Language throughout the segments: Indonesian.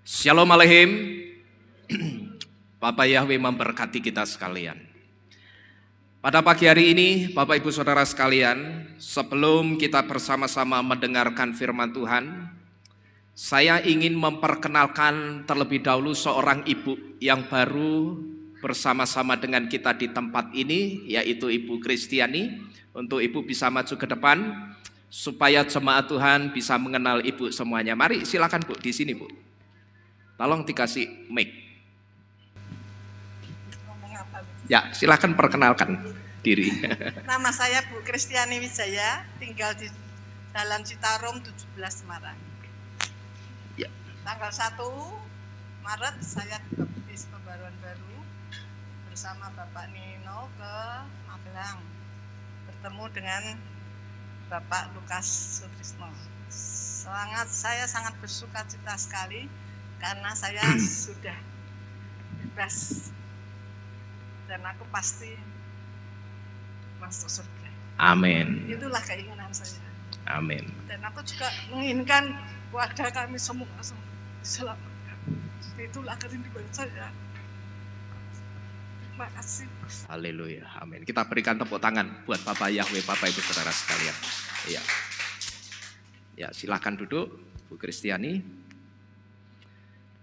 Shalom Aleichem. Bapak Yahweh memberkati kita sekalian. Pada pagi hari ini, Bapak Ibu Saudara sekalian, sebelum kita bersama-sama mendengarkan firman Tuhan, saya ingin memperkenalkan terlebih dahulu seorang ibu yang baru bersama-sama dengan kita di tempat ini, yaitu Ibu Kristiani. Untuk Ibu bisa maju ke depan, supaya jemaat Tuhan bisa mengenal Ibu semuanya. Mari silakan Bu, di sini Bu. Tolong dikasih mic. Ya, silakan perkenalkan diri. Nama saya Bu Kristiani Wijaya, tinggal di Jalan Citarum 17 Semarang. Ya. Tanggal 1 Maret saya dibaptis pembaruan baru bersama Bapak Nino ke Magelang. Bertemu dengan Bapak Lukas Sutrisno. Saya sangat bersuka cita sekali karena saya sudah bebas dan aku pasti masuk surga. Amin. Itulah keinginan saya. Amin. Dan aku juga menginginkan keluarga kami semua diselamatkan. Itulah kerinduan saya. Terima kasih. Haleluya. Amin. Kita berikan tepuk tangan buat Bapak Yahweh, Bapak Ibu Saudara sekalian. Iya. Ya, silakan duduk Bu Kristiani.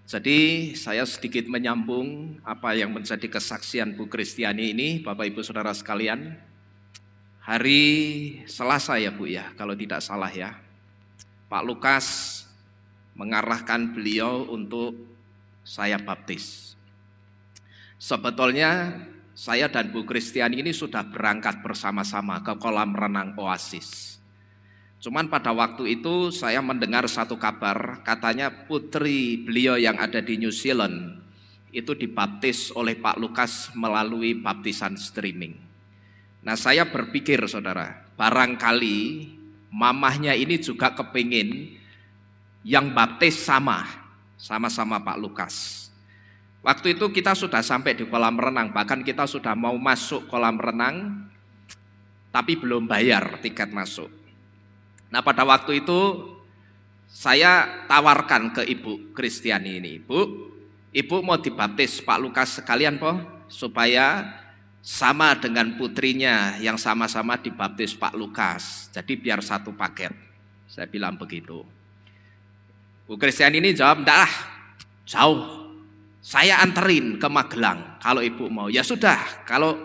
Jadi saya sedikit menyambung apa yang menjadi kesaksian Bu Kristiani ini, Bapak Ibu Saudara sekalian. Hari Selasa ya Bu ya, kalau tidak salah ya. Pak Lukas mengarahkan beliau untuk saya baptis. Sebetulnya saya dan Bu Kristiani ini sudah berangkat bersama-sama ke kolam renang Oasis. Cuman pada waktu itu saya mendengar satu kabar, katanya putri beliau yang ada di New Zealand itu dibaptis oleh Pak Lukas melalui baptisan streaming. Nah saya berpikir saudara, barangkali mamahnya ini juga kepingin yang baptis sama-sama Pak Lukas. Waktu itu kita sudah sampai di kolam renang, bahkan kita sudah mau masuk kolam renang, tapi belum bayar tiket masuk. Nah pada waktu itu saya tawarkan ke Ibu Kristiani ini, Ibu mau dibaptis Pak Lukas sekalian po, supaya sama dengan putrinya yang sama-sama dibaptis Pak Lukas, jadi biar satu paket. Saya bilang begitu. Bu Kristiani ini jawab, enggak lah, jauh, saya anterin ke Magelang kalau Ibu mau. Ya sudah, kalau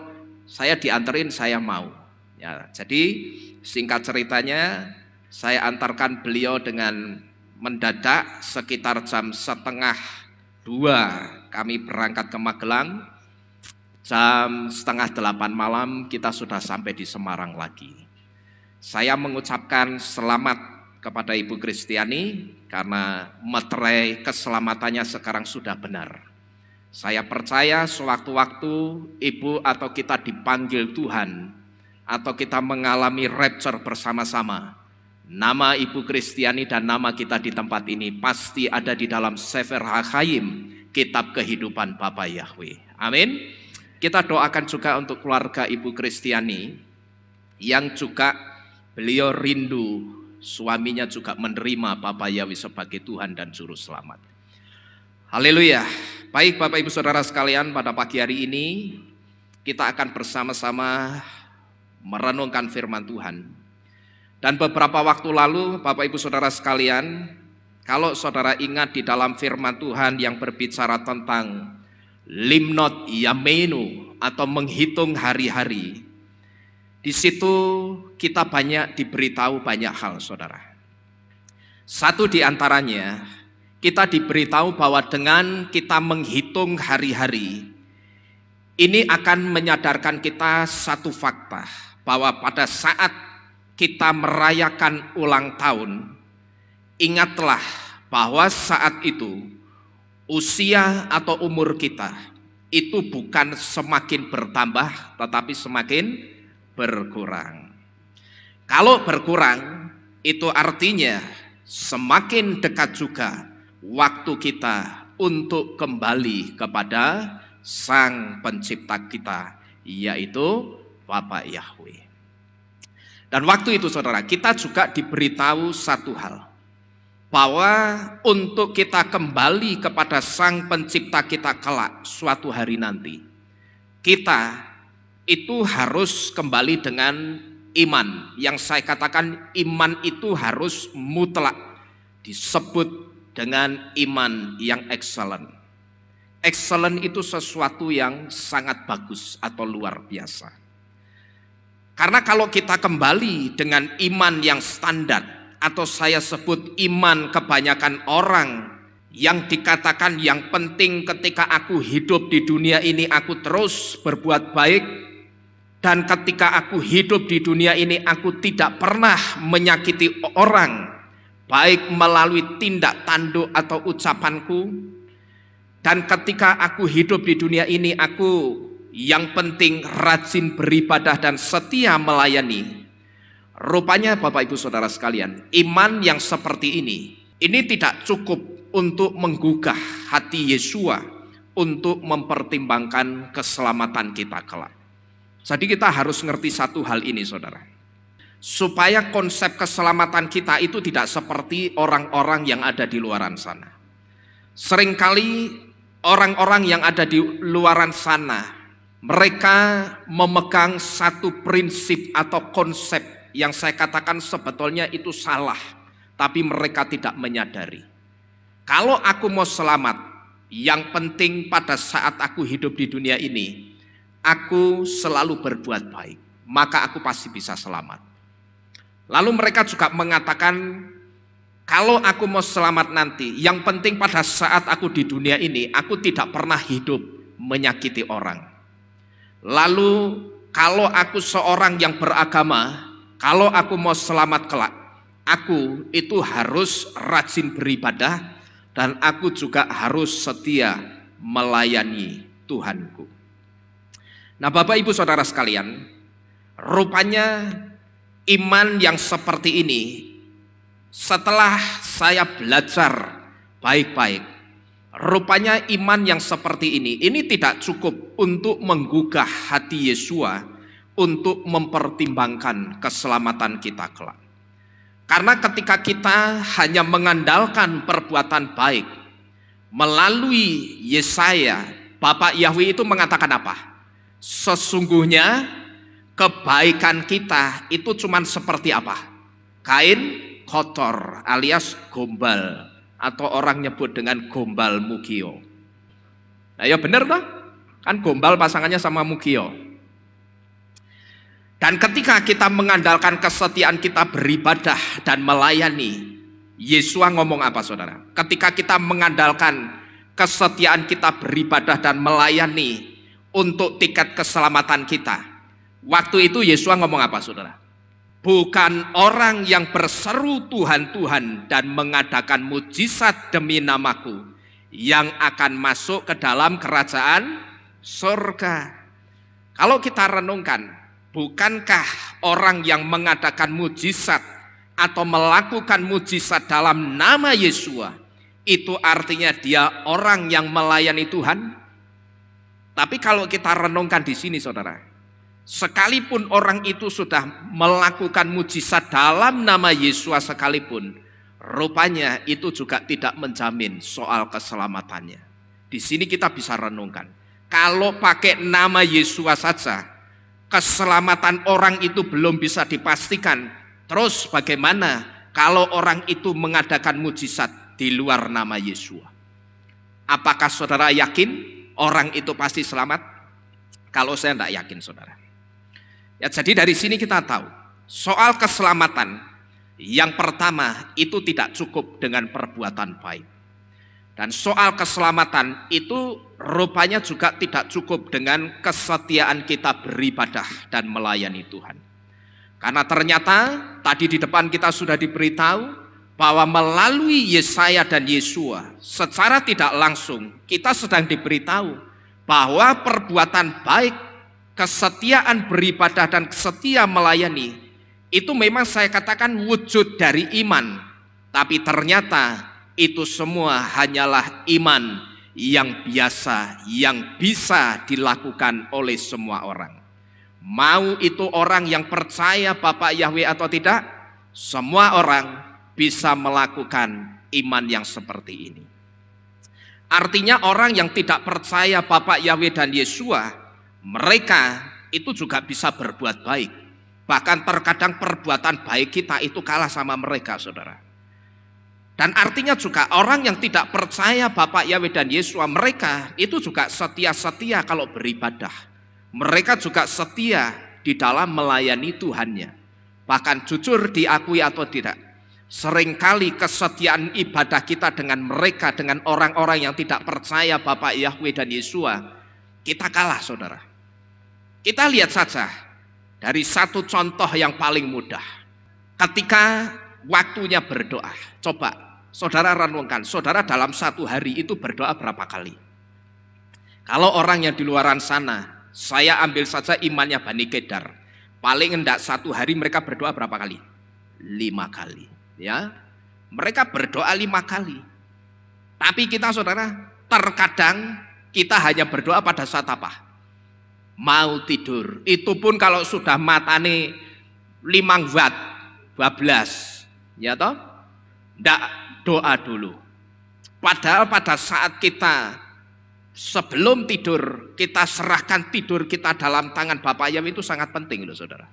saya dianterin saya mau. Ya, jadi singkat ceritanya, saya antarkan beliau dengan mendadak sekitar jam 1:30 kami berangkat ke Magelang. Jam 7:30 malam kita sudah sampai di Semarang lagi. Saya mengucapkan selamat kepada Ibu Kristiani karena materai keselamatannya sekarang sudah benar. Saya percaya sewaktu-waktu Ibu atau kita dipanggil Tuhan atau kita mengalami rapture bersama-sama, nama Ibu Kristiani dan nama kita di tempat ini pasti ada di dalam Sefer HaChaim, kitab kehidupan Bapa Yahweh. Amin. Kita doakan juga untuk keluarga Ibu Kristiani yang juga beliau rindu suaminya juga menerima Bapa Yahweh sebagai Tuhan dan Juru Selamat. Haleluya. Baik Bapak Ibu Saudara sekalian, pada pagi hari ini kita akan bersama-sama merenungkan firman Tuhan. Dan beberapa waktu lalu Bapak Ibu Saudara sekalian, kalau saudara ingat di dalam firman Tuhan yang berbicara tentang limnot yamenu atau menghitung hari-hari, di situ kita banyak diberitahu banyak hal saudara. Satu di antaranya, kita diberitahu bahwa dengan kita menghitung hari-hari, ini akan menyadarkan kita satu fakta, bahwa pada saat kita merayakan ulang tahun, ingatlah bahwa saat itu usia atau umur kita itu bukan semakin bertambah tetapi semakin berkurang. Kalau berkurang itu artinya semakin dekat juga waktu kita untuk kembali kepada Sang Pencipta kita, yaitu Bapa Yahweh. Dan waktu itu saudara, kita juga diberitahu satu hal, bahwa untuk kita kembali kepada Sang Pencipta kita kelak suatu hari nanti, kita itu harus kembali dengan iman. Yang saya katakan iman itu harus mutlak, disebut dengan iman yang excellent. Excellent itu sesuatu yang sangat bagus atau luar biasa. Karena kalau kita kembali dengan iman yang standar, atau saya sebut iman kebanyakan orang yang dikatakan yang penting ketika aku hidup di dunia ini aku terus berbuat baik, dan ketika aku hidup di dunia ini aku tidak pernah menyakiti orang, baik melalui tindak tanduk atau ucapanku, dan ketika aku hidup di dunia ini aku yang penting rajin beribadah dan setia melayani. Rupanya Bapak Ibu Saudara sekalian, iman yang seperti ini tidak cukup untuk menggugah hati Yesua untuk mempertimbangkan keselamatan kita kelak. Jadi kita harus ngerti satu hal ini saudara, supaya konsep keselamatan kita itu tidak seperti orang-orang yang ada di luaran sana. Seringkali orang-orang yang ada di luaran sana, mereka memegang satu prinsip atau konsep yang saya katakan sebetulnya itu salah, tapi mereka tidak menyadari. Kalau aku mau selamat, yang penting pada saat aku hidup di dunia ini, aku selalu berbuat baik, maka aku pasti bisa selamat. Lalu mereka juga mengatakan, kalau aku mau selamat nanti, yang penting pada saat aku di dunia ini, aku tidak pernah hidup menyakiti orang. Lalu kalau aku seorang yang beragama, kalau aku mau selamat kelak, aku itu harus rajin beribadah dan aku juga harus setia melayani Tuhanku. Nah Bapak Ibu Saudara sekalian, rupanya iman yang seperti ini, setelah saya belajar baik-baik, rupanya iman yang seperti ini tidak cukup untuk menggugah hati Yesua untuk mempertimbangkan keselamatan kita kelak. Karena ketika kita hanya mengandalkan perbuatan baik, melalui Yesaya, Bapak Yahweh itu mengatakan apa? Sesungguhnya kebaikan kita itu cuman seperti apa? Kain kotor alias gombal, atau orang nyebut dengan gombal mugio. Nah ya benar toh? Kan gombal pasangannya sama mugio. Dan ketika kita mengandalkan kesetiaan kita beribadah dan melayani, Yesua ngomong apa saudara? Ketika kita mengandalkan kesetiaan kita beribadah dan melayani untuk tiket keselamatan kita, waktu itu Yesua ngomong apa saudara? Bukan orang yang berseru Tuhan Tuhan dan mengadakan mujizat demi namaku yang akan masuk ke dalam kerajaan surga. Kalau kita renungkan, bukankah orang yang mengadakan mujizat atau melakukan mujizat dalam nama Yesua itu artinya dia orang yang melayani Tuhan? Tapi kalau kita renungkan di sini saudara, sekalipun orang itu sudah melakukan mujizat dalam nama Yesua sekalipun, rupanya itu juga tidak menjamin soal keselamatannya. Di sini kita bisa renungkan, kalau pakai nama Yesua saja keselamatan orang itu belum bisa dipastikan, terus bagaimana kalau orang itu mengadakan mujizat di luar nama Yesua? Apakah saudara yakin orang itu pasti selamat? Kalau saya tidak yakin saudara. Ya, jadi dari sini kita tahu soal keselamatan, yang pertama itu tidak cukup dengan perbuatan baik. Dan soal keselamatan itu rupanya juga tidak cukup dengan kesetiaan kita beribadah dan melayani Tuhan. Karena ternyata tadi di depan kita sudah diberitahu bahwa melalui Yesaya dan Yesua secara tidak langsung kita sedang diberitahu bahwa perbuatan baik, kesetiaan beribadah dan setia melayani itu memang saya katakan wujud dari iman. Tapi ternyata itu semua hanyalah iman yang biasa, yang bisa dilakukan oleh semua orang. Mau itu orang yang percaya Bapak Yahweh atau tidak, semua orang bisa melakukan iman yang seperti ini. Artinya orang yang tidak percaya Bapa Yahweh dan Yesua, mereka itu juga bisa berbuat baik. Bahkan terkadang perbuatan baik kita itu kalah sama mereka, saudara. Dan artinya juga orang yang tidak percaya Bapa Yahweh dan Yesua, mereka itu juga setia-setia kalau beribadah. Mereka juga setia di dalam melayani Tuhannya. Bahkan jujur diakui atau tidak, seringkali kesetiaan ibadah kita dengan mereka, dengan orang-orang yang tidak percaya Bapa Yahweh dan Yesua, kita kalah, saudara. Kita lihat saja dari satu contoh yang paling mudah. Ketika waktunya berdoa, coba saudara renungkan, saudara dalam satu hari itu berdoa berapa kali? Kalau orang yang di luaran sana, saya ambil saja imannya Bani Kedar, paling enggak satu hari mereka berdoa berapa kali? 5 kali. Ya, mereka berdoa 5 kali. Tapi kita, saudara, terkadang kita hanya berdoa pada saat apa? Mau tidur. Itu pun kalau sudah matane 5 watt, 12, ya toh? Ndak doa dulu. Padahal pada saat kita sebelum tidur, kita serahkan tidur kita dalam tangan Bapa Yahweh itu sangat penting loh, saudara.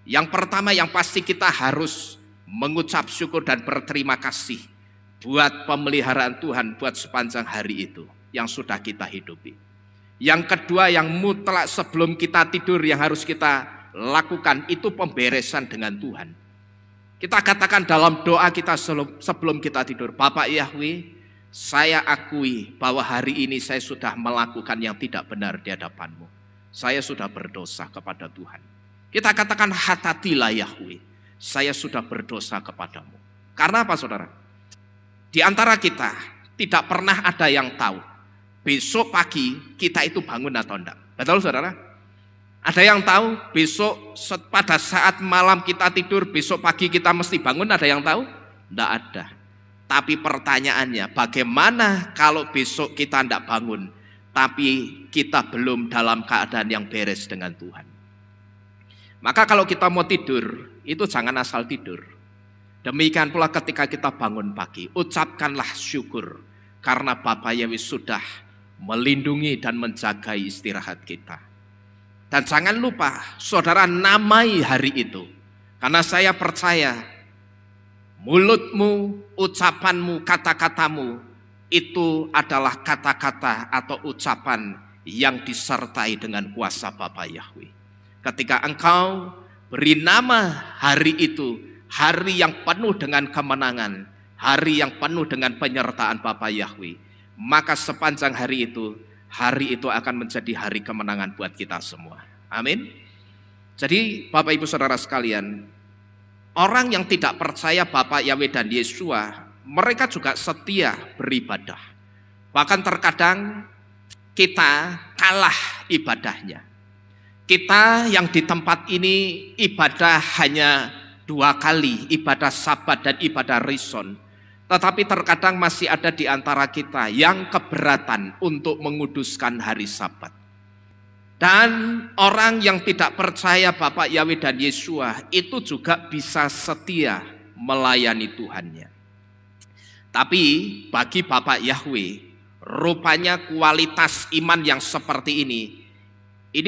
Yang pertama yang pasti kita harus mengucap syukur dan berterima kasih buat pemeliharaan Tuhan buat sepanjang hari itu yang sudah kita hidupi. Yang kedua yang mutlak sebelum kita tidur yang harus kita lakukan itu pemberesan dengan Tuhan. Kita katakan dalam doa kita sebelum kita tidur, Bapak Yahweh, saya akui bahwa hari ini saya sudah melakukan yang tidak benar di hadapan-Mu. Saya sudah berdosa kepada Tuhan. Kita katakan hatatilah Yahweh, saya sudah berdosa kepadamu. Karena apa, saudara? Di antara kita tidak pernah ada yang tahu besok pagi kita itu bangun atau enggak. Betul, saudara? Ada yang tahu besok pada saat malam kita tidur, besok pagi kita mesti bangun, ada yang tahu? Enggak ada. Tapi pertanyaannya, bagaimana kalau besok kita enggak bangun, tapi kita belum dalam keadaan yang beres dengan Tuhan? Maka kalau kita mau tidur, itu jangan asal tidur. Demikian pula ketika kita bangun pagi, ucapkanlah syukur karena Bapa Yahweh sudah melindungi dan menjaga istirahat kita. Dan jangan lupa, saudara, namai hari itu. Karena saya percaya mulutmu, ucapanmu, kata-katamu itu adalah kata-kata atau ucapan yang disertai dengan kuasa Bapa Yahweh. Ketika engkau beri nama hari itu, hari yang penuh dengan kemenangan, hari yang penuh dengan penyertaan Bapa Yahweh, maka sepanjang hari itu akan menjadi hari kemenangan buat kita semua. Amin. Jadi Bapak Ibu Saudara sekalian, orang yang tidak percaya Bapa Yahweh dan Yesua, mereka juga setia beribadah. Bahkan terkadang kita kalah ibadahnya. Kita yang di tempat ini ibadah hanya 2 kali, ibadah Sabat dan ibadah Rison. Tetapi terkadang masih ada di antara kita yang keberatan untuk menguduskan hari Sabat. Dan orang yang tidak percaya Bapa Yahweh dan Yesua itu juga bisa setia melayani Tuhannya. Tapi bagi Bapa Yahweh, rupanya kualitas iman yang seperti ini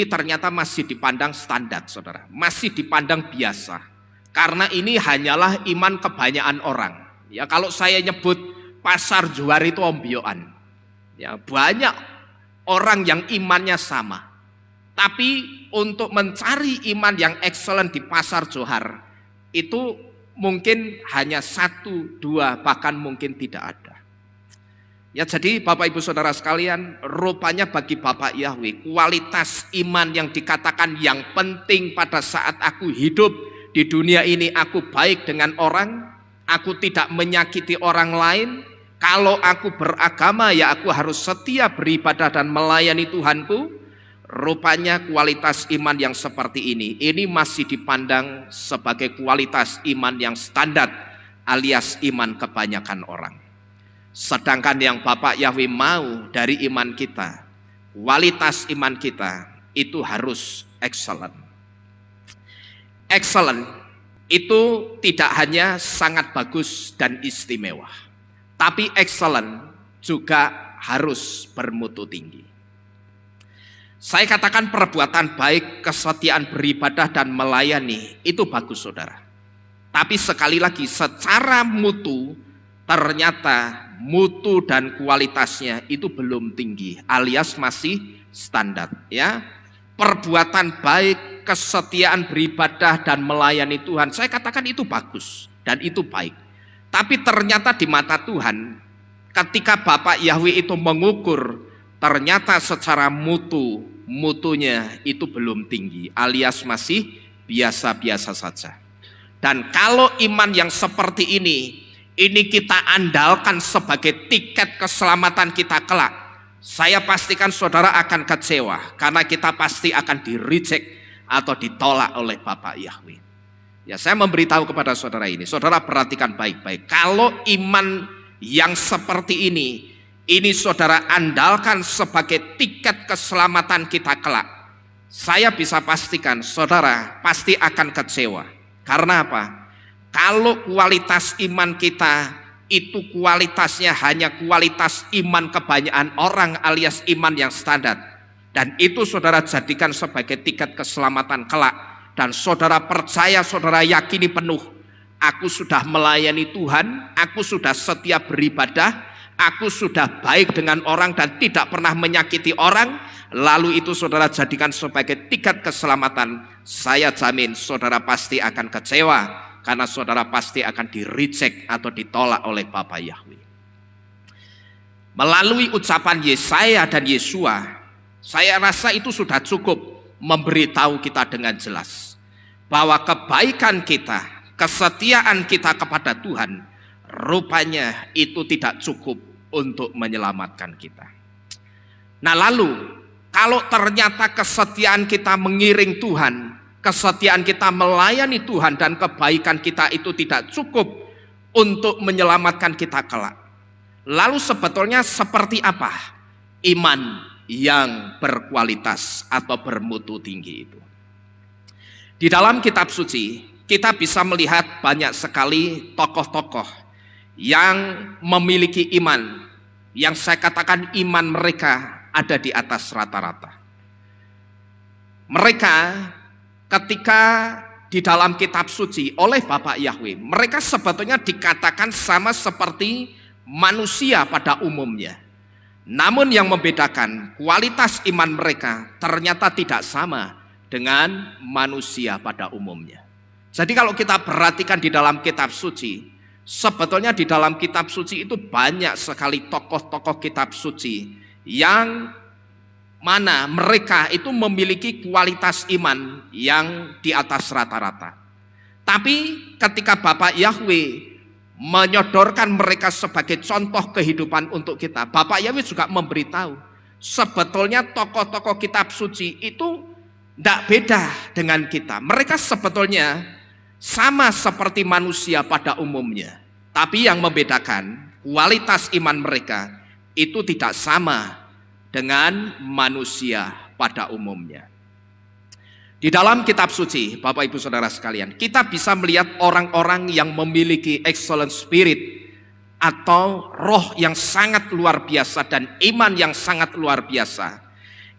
ternyata masih dipandang standar, saudara. Masih dipandang biasa. Karena ini hanyalah iman kebanyakan orang. Ya, kalau saya nyebut pasar Johar itu ombyoan. Ya, banyak orang yang imannya sama. Tapi untuk mencari iman yang excellent di pasar Johar itu mungkin hanya 1, 2, bahkan mungkin tidak ada. Ya, jadi Bapak Ibu Saudara sekalian, rupanya bagi Bapak Yahweh kualitas iman yang dikatakan yang penting pada saat aku hidup di dunia ini, aku baik dengan orang, aku tidak menyakiti orang lain. Kalau aku beragama, ya aku harus setia beribadah dan melayani Tuhanku. Rupanya kualitas iman yang seperti ini masih dipandang sebagai kualitas iman yang standar alias iman kebanyakan orang. Sedangkan yang Bapak Yahweh mau dari iman kita, kualitas iman kita itu harus excellent. Excellent itu tidak hanya sangat bagus dan istimewa, Tapi excellent juga harus bermutu tinggi. Saya katakan perbuatan baik, kesetiaan beribadah dan melayani itu bagus saudara. Tapi sekali lagi secara mutu ternyata mutu dan kualitasnya itu belum tinggi alias masih standar ya. Perbuatan baik, kesetiaan beribadah dan melayani Tuhan, saya katakan itu bagus dan itu baik. Tapi ternyata di mata Tuhan ketika Bapak Yahweh itu mengukur, ternyata secara mutunya itu belum tinggi alias masih biasa-biasa saja. Dan kalau iman yang seperti ini kita andalkan sebagai tiket keselamatan kita kelak, saya pastikan saudara akan kecewa karena kita pasti akan di-reject atau ditolak oleh Bapak Yahweh. Ya, saya memberitahu kepada saudara ini, saudara perhatikan baik-baik. Kalau iman yang seperti ini saudara andalkan sebagai tiket keselamatan kita kelak, saya bisa pastikan saudara pasti akan kecewa. Karena apa? Kalau kualitas iman kita itu kualitasnya hanya kualitas iman kebanyakan orang alias iman yang standar, dan itu saudara jadikan sebagai tiket keselamatan kelak, dan saudara percaya, saudara yakini penuh, aku sudah melayani Tuhan, aku sudah setia beribadah, aku sudah baik dengan orang dan tidak pernah menyakiti orang, lalu itu saudara jadikan sebagai tiket keselamatan, saya jamin saudara pasti akan kecewa karena saudara pasti akan di-reject atau ditolak oleh Bapak Yahweh. Melalui ucapan Yesaya dan Yesua, saya rasa itu sudah cukup memberitahu kita dengan jelas bahwa kebaikan kita, kesetiaan kita kepada Tuhan rupanya itu tidak cukup untuk menyelamatkan kita. Nah lalu kalau ternyata kesetiaan kita mengiring Tuhan, kesetiaan kita melayani Tuhan dan kebaikan kita itu tidak cukup untuk menyelamatkan kita kelak, lalu sebetulnya seperti apa iman yang berkualitas atau bermutu tinggi itu? Di dalam kitab suci kita bisa melihat banyak sekali tokoh-tokoh yang memiliki iman yang saya katakan iman mereka ada di atas rata-rata. Mereka ketika di dalam kitab suci oleh Bapak Yahweh, mereka sebetulnya dikatakan sama seperti manusia pada umumnya. Namun yang membedakan kualitas iman mereka ternyata tidak sama dengan manusia pada umumnya. Jadi kalau kita perhatikan di dalam kitab suci, sebetulnya di dalam kitab suci itu banyak sekali tokoh-tokoh kitab suci yang mana mereka itu memiliki kualitas iman yang di atas rata-rata. Tapi ketika Bapak Yahweh menyodorkan mereka sebagai contoh kehidupan untuk kita, Bapak Yahweh juga memberitahu sebetulnya tokoh-tokoh kitab suci itu tidak beda dengan kita. Mereka sebetulnya sama seperti manusia pada umumnya, tapi yang membedakan kualitas iman mereka itu tidak sama dengan manusia pada umumnya. Di dalam kitab suci, Bapak Ibu Saudara sekalian, kita bisa melihat orang-orang yang memiliki excellent spirit atau roh yang sangat luar biasa dan iman yang sangat luar biasa.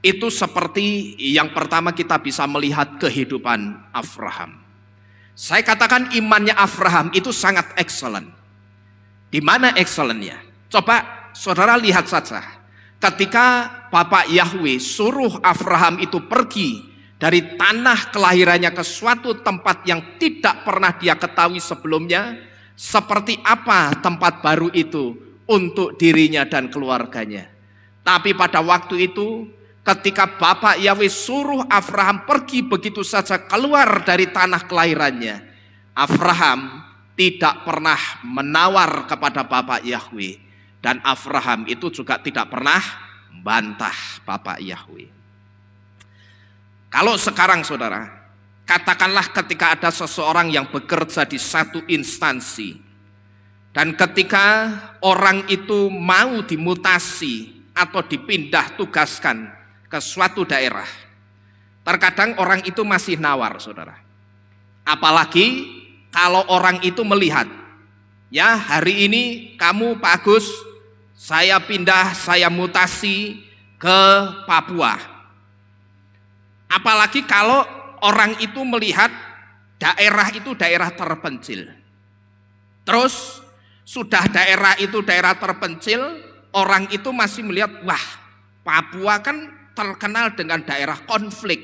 Itu seperti yang pertama kita bisa melihat kehidupan Abraham. Saya katakan imannya Abraham itu sangat excellent. Di mana excellentnya? Coba saudara lihat saja. Ketika Bapak Yahweh suruh Abraham itu pergi dari tanah kelahirannya ke suatu tempat yang tidak pernah dia ketahui sebelumnya, seperti apa tempat baru itu untuk dirinya dan keluarganya. Tapi pada waktu itu ketika Bapak Yahweh suruh Abraham pergi begitu saja keluar dari tanah kelahirannya, Abraham tidak pernah menawar kepada Bapak Yahweh. Dan Abraham itu juga tidak pernah bantah Bapak Yahweh. Kalau sekarang saudara, katakanlah ketika ada seseorang yang bekerja di satu instansi, dan ketika orang itu mau dimutasi atau dipindah tugaskan ke suatu daerah, terkadang orang itu masih nawar saudara. Apalagi kalau orang itu melihat, Ya, hari ini kamu Pak Agus, saya pindah, saya mutasi ke Papua. Apalagi kalau orang itu melihat daerah itu daerah terpencil. Terus sudah daerah itu daerah terpencil, orang itu masih melihat, wah, Papua kan terkenal dengan daerah konflik.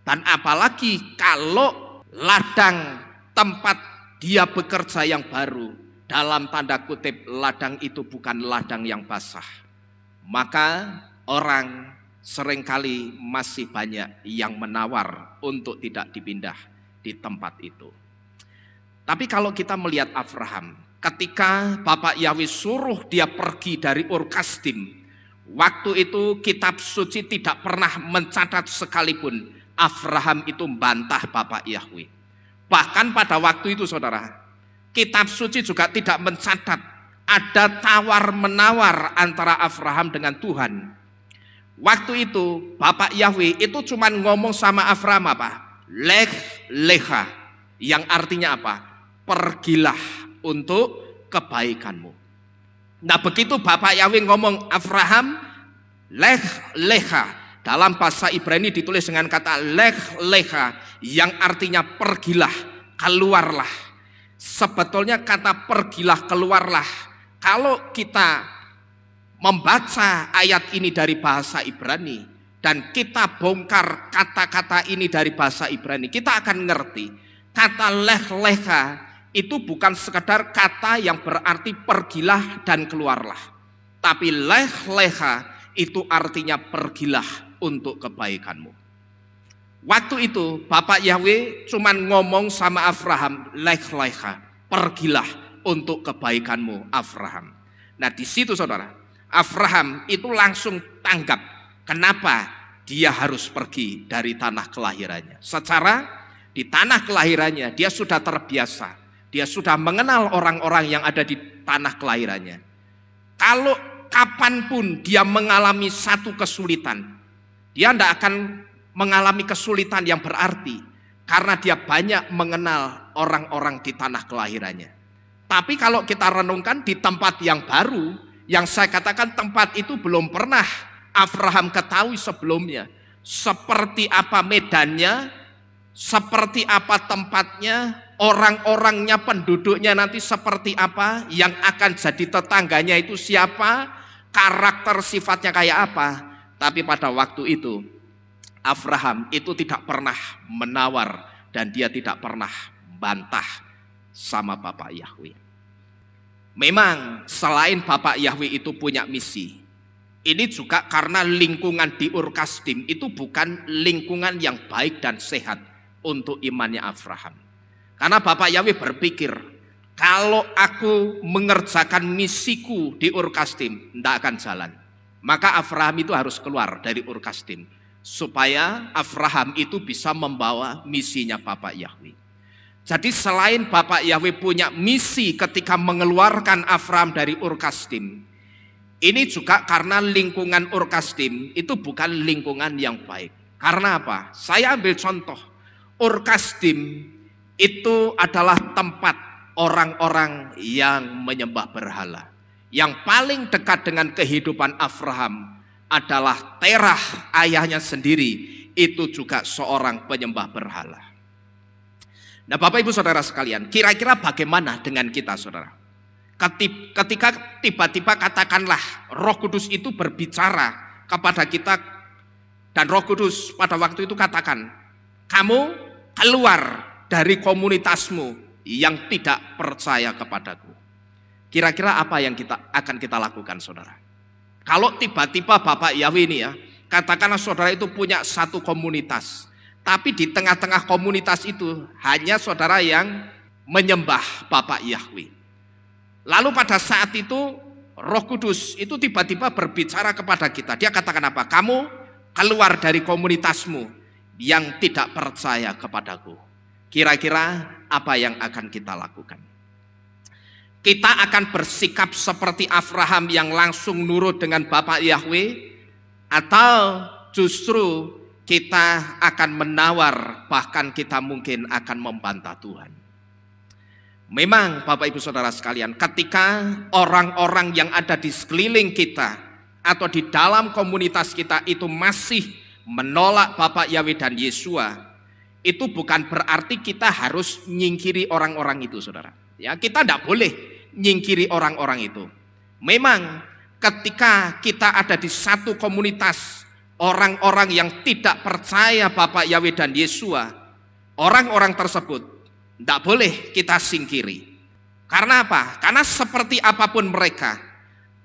Dan apalagi kalau ladang tempat dia bekerja yang baru, dalam tanda kutip ladang itu bukan ladang yang basah, maka orang seringkali masih banyak yang menawar untuk tidak dipindah di tempat itu. Tapi kalau kita melihat Abraham, ketika Bapak Yahweh suruh dia pergi dari Ur Kasdim, waktu itu kitab suci tidak pernah mencatat sekalipun Abraham itu membantah Bapak Yahweh. Bahkan pada waktu itu saudara, kitab suci juga tidak mencatat ada tawar-menawar antara Abraham dengan Tuhan. Waktu itu Bapak Yahweh itu cuma ngomong sama Abraham apa? Lech lecha, yang artinya apa? Pergilah untuk kebaikanmu. Nah begitu Bapak Yahweh ngomong Abraham, lech lecha, dalam bahasa Ibrani ditulis dengan kata lech lecha, yang artinya pergilah, keluarlah. Sebetulnya kata pergilah, keluarlah, kalau kita membaca ayat ini dari bahasa Ibrani dan kita bongkar kata-kata ini dari bahasa Ibrani, kita akan ngerti kata lech lecha itu bukan sekedar kata yang berarti pergilah dan keluarlah, tapi lech lecha itu artinya pergilah untuk kebaikanmu. Waktu itu Bapak Yahweh cuman ngomong sama Abraham, lech lecha, pergilah untuk kebaikanmu Abraham. Nah di situ saudara, Abraham itu langsung tanggap kenapa dia harus pergi dari tanah kelahirannya. Secara di tanah kelahirannya dia sudah terbiasa, dia sudah mengenal orang-orang yang ada di tanah kelahirannya. Kalau kapanpun dia mengalami satu kesulitan, dia tidak akan mengalami kesulitan yang berarti karena dia banyak mengenal orang-orang di tanah kelahirannya. Tapi kalau kita renungkan di tempat yang baru, yang saya katakan tempat itu belum pernah Abraham ketahui sebelumnya, seperti apa medannya, seperti apa tempatnya, orang-orangnya, penduduknya nanti seperti apa, yang akan jadi tetangganya itu siapa, karakter sifatnya kayak apa. Tapi pada waktu itu Abraham itu tidak pernah menawar dan dia tidak pernah bantah sama Bapak Yahweh. Memang selain Bapak Yahweh itu punya misi, ini juga karena lingkungan di Ur Kasdim itu bukan lingkungan yang baik dan sehat untuk imannya Abraham. Karena Bapak Yahweh berpikir, kalau aku mengerjakan misiku di Ur Kasdim, tidak akan jalan. Maka Abraham itu harus keluar dari Ur Kasdim, supaya Abraham itu bisa membawa misinya Bapak Yahweh. Jadi selain Bapak Yahweh punya misi ketika mengeluarkan Abraham dari Ur Kasdim, ini juga karena lingkungan Ur Kasdim itu bukan lingkungan yang baik. Karena apa? Saya ambil contoh, Ur Kasdim itu adalah tempat orang-orang yang menyembah berhala. Yang paling dekat dengan kehidupan Abraham adalah Terah, ayahnya sendiri, itu juga seorang penyembah berhala. Nah Bapak Ibu Saudara sekalian, kira-kira bagaimana dengan kita saudara? Ketika tiba-tiba katakanlah Roh Kudus itu berbicara kepada kita, dan Roh Kudus pada waktu itu katakan, kamu keluar dari komunitasmu yang tidak percaya kepadaku. Kira-kira apa yang akan kita lakukan saudara? Kalau tiba-tiba Bapak Yahweh ini ya, katakanlah saudara itu punya satu komunitas, tapi di tengah-tengah komunitas itu hanya saudara yang menyembah Bapak Yahweh. Lalu pada saat itu Roh Kudus itu tiba-tiba berbicara kepada kita. Dia katakan apa? Kamu keluar dari komunitasmu yang tidak percaya kepadaku. Kira-kira apa yang akan kita lakukan? Kita akan bersikap seperti Abraham yang langsung nurut dengan Bapak Yahweh, atau justru kita akan menawar, bahkan kita mungkin akan membantah Tuhan. Memang Bapak Ibu Saudara sekalian, ketika orang-orang yang ada di sekeliling kita atau di dalam komunitas kita itu masih menolak Bapak Yahweh dan Yesua, itu bukan berarti kita harus nyingkiri orang-orang itu, saudara. Ya, kita tidak boleh nyingkiri orang-orang itu. Memang ketika kita ada di satu komunitas orang-orang yang tidak percaya Bapak Yahweh dan Yesua, orang-orang tersebut tidak boleh kita singkiri. Karena apa? Karena seperti apapun mereka,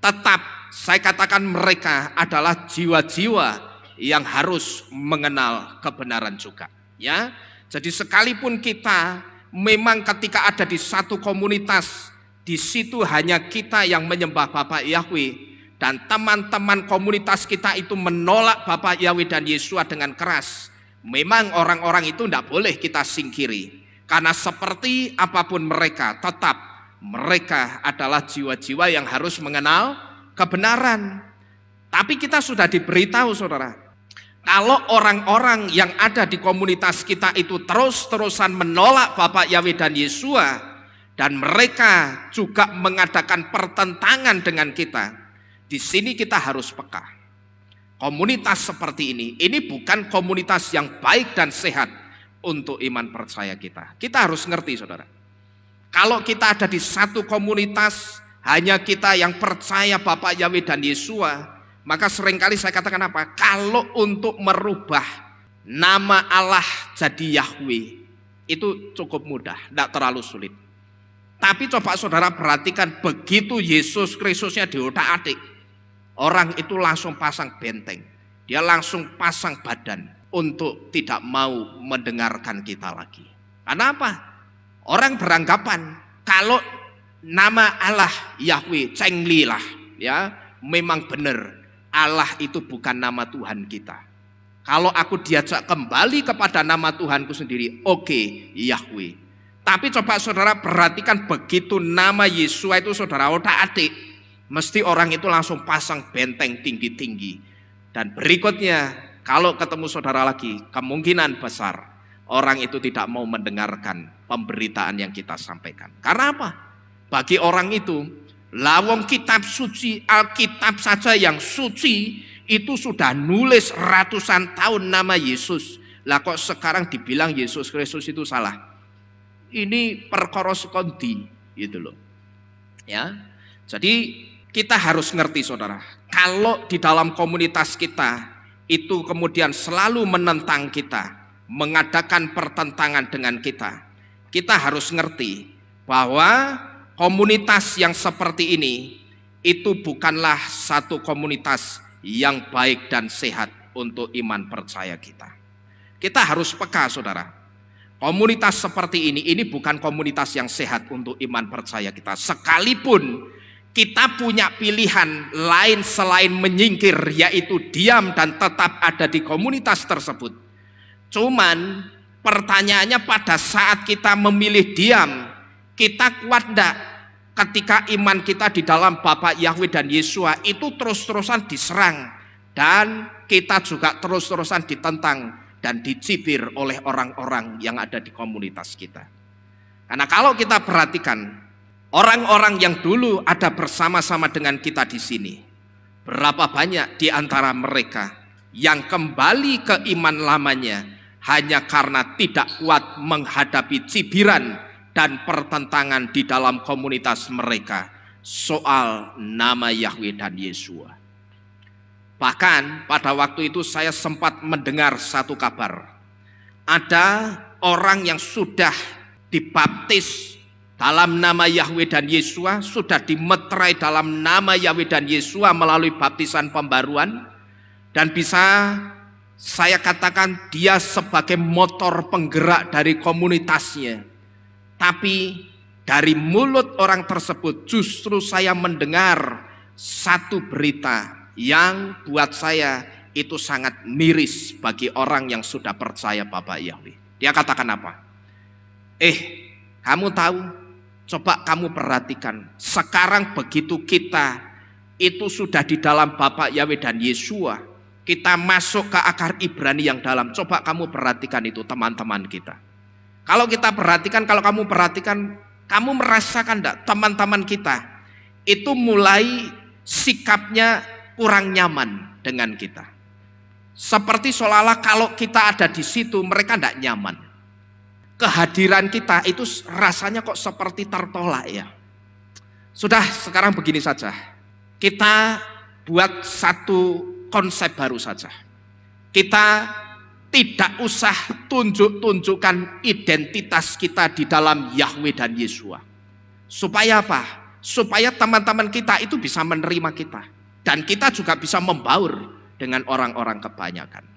tetap saya katakan mereka adalah jiwa-jiwa yang harus mengenal kebenaran juga. Ya, jadi sekalipun kita memang ketika ada di satu komunitas, di situ hanya kita yang menyembah Bapak Yahweh, dan teman-teman komunitas kita itu menolak Bapak Yahweh dan Yesua dengan keras. Memang orang-orang itu tidak boleh kita singkiri. Karena seperti apapun mereka, tetap mereka adalah jiwa-jiwa yang harus mengenal kebenaran. Tapi kita sudah diberitahu, saudara, kalau orang-orang yang ada di komunitas kita itu terus-terusan menolak Bapak Yahweh dan Yesua, dan mereka juga mengadakan pertentangan dengan kita, di sini kita harus peka. Komunitas seperti ini bukan komunitas yang baik dan sehat untuk iman percaya kita. Kita harus ngerti, saudara. Kalau kita ada di satu komunitas, hanya kita yang percaya Bapak Yahweh dan Yesua, maka seringkali saya katakan apa? Kalau untuk merubah nama Allah jadi Yahweh, itu cukup mudah, tidak terlalu sulit. Tapi coba saudara perhatikan, begitu Yesus Kristusnya diotak-atik, orang itu langsung pasang benteng, dia langsung pasang badan untuk tidak mau mendengarkan kita lagi. Karena apa? Orang beranggapan kalau nama Allah Yahweh Cengli lah, ya, memang benar Allah itu bukan nama Tuhan kita. Kalau aku diajak kembali kepada nama Tuhanku sendiri, oke, Yahweh. Tapi coba saudara perhatikan, begitu nama Yesua itu saudara otak-atik, mesti orang itu langsung pasang benteng tinggi-tinggi. Dan berikutnya, kalau ketemu saudara lagi, kemungkinan besar orang itu tidak mau mendengarkan pemberitaan yang kita sampaikan. Karena apa? Bagi orang itu, lawang kitab suci, Alkitab saja yang suci, itu sudah nulis ratusan tahun nama Yesus. Lah kok sekarang dibilang Yesus Kristus itu salah? Ini perkara sekondi, gitu loh. Ya, jadi kita harus ngerti, saudara. Kalau di dalam komunitas kita itu kemudian selalu menentang kita, mengadakan pertentangan dengan kita, kita harus ngerti bahwa komunitas yang seperti ini itu bukanlah satu komunitas yang baik dan sehat untuk iman percaya kita. Kita harus peka, saudara. Komunitas seperti ini bukan komunitas yang sehat untuk iman percaya kita. Sekalipun kita punya pilihan lain selain menyingkir, yaitu diam dan tetap ada di komunitas tersebut. Cuman pertanyaannya, pada saat kita memilih diam, kita kuat enggak ketika iman kita di dalam Bapak Yahweh dan Yesua itu terus-terusan diserang, dan kita juga terus-terusan ditentang dan dicibir oleh orang-orang yang ada di komunitas kita. Karena kalau kita perhatikan, orang-orang yang dulu ada bersama-sama dengan kita di sini, berapa banyak di antara mereka yang kembali ke iman lamanya hanya karena tidak kuat menghadapi cibiran dan pertentangan di dalam komunitas mereka soal nama Yahweh dan Yesua. Bahkan pada waktu itu saya sempat mendengar satu kabar, ada orang yang sudah dibaptis dalam nama Yahweh dan Yesua, sudah dimeterai dalam nama Yahweh dan Yesua melalui baptisan pembaruan, dan bisa saya katakan dia sebagai motor penggerak dari komunitasnya. Tapi dari mulut orang tersebut justru saya mendengar satu berita yang buat saya itu sangat miris bagi orang yang sudah percaya Bapak Yahweh. Dia katakan apa? Kamu tahu? Coba kamu perhatikan, sekarang begitu kita itu sudah di dalam Bapak Yahweh dan Yesua, kita masuk ke akar Ibrani yang dalam. Coba kamu perhatikan itu, teman-teman kita. Kalau kita perhatikan, kalau kamu perhatikan, Kamu merasakan enggak teman-teman kita itu mulai sikapnya kurang nyaman dengan kita. Seperti seolah-olah kalau kita ada di situ mereka enggak nyaman. Kehadiran kita itu rasanya kok seperti tertolak ya. Sudah, sekarang begini saja. Kita buat satu konsep baru saja. Kita tidak usah tunjuk-tunjukkan identitas kita di dalam Yahweh dan Yesua. Supaya apa? Supaya teman-teman kita itu bisa menerima kita. Dan kita juga bisa membaur dengan orang-orang kebanyakan.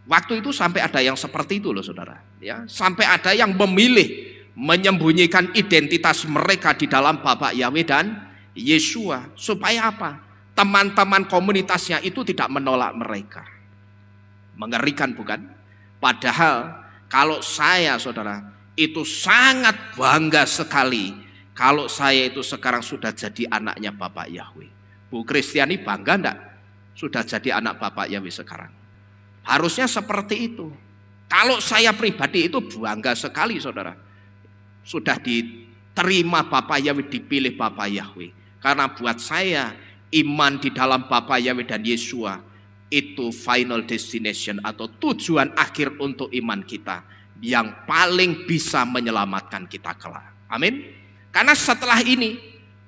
Waktu itu sampai ada yang seperti itu loh saudara. Ya, sampai ada yang memilih menyembunyikan identitas mereka di dalam Bapak Yahweh dan Yesua. Supaya apa? Teman-teman komunitasnya itu tidak menolak mereka. Mengerikan bukan? Padahal kalau saya saudara itu sangat bangga sekali kalau saya itu sekarang sudah jadi anaknya Bapak Yahweh. Bu Kristiani bangga enggak sudah jadi anak Bapak Yahweh sekarang? Harusnya seperti itu. Kalau saya pribadi itu bangga sekali saudara. Sudah diterima Bapak Yahweh, dipilih Bapak Yahweh. Karena buat saya iman di dalam Bapak Yahweh dan Yesua itu final destination atau tujuan akhir untuk iman kita yang paling bisa menyelamatkan kita kelak. Amin. Karena setelah ini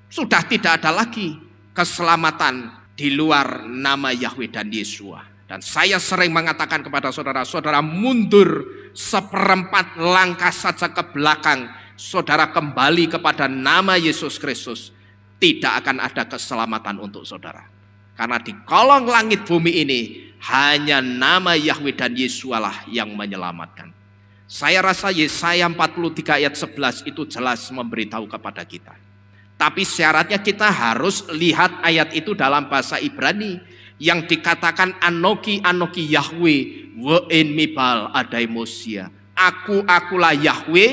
sudah tidak ada lagi keselamatan di luar nama Yahweh dan Yesua. Dan saya sering mengatakan kepada saudara-saudara, mundur seperempat langkah saja ke belakang, saudara kembali kepada nama Yesus Kristus, tidak akan ada keselamatan untuk saudara. Karena di kolong langit bumi ini hanya nama Yahweh dan Yesua lah yang menyelamatkan. Saya rasa Yesaya 43 ayat 11 itu jelas memberitahu kepada kita. Tapi syaratnya kita harus lihat ayat itu dalam bahasa Ibrani yang dikatakan Anoki Yahweh we'en mibal adaimosia. Akulah Yahweh,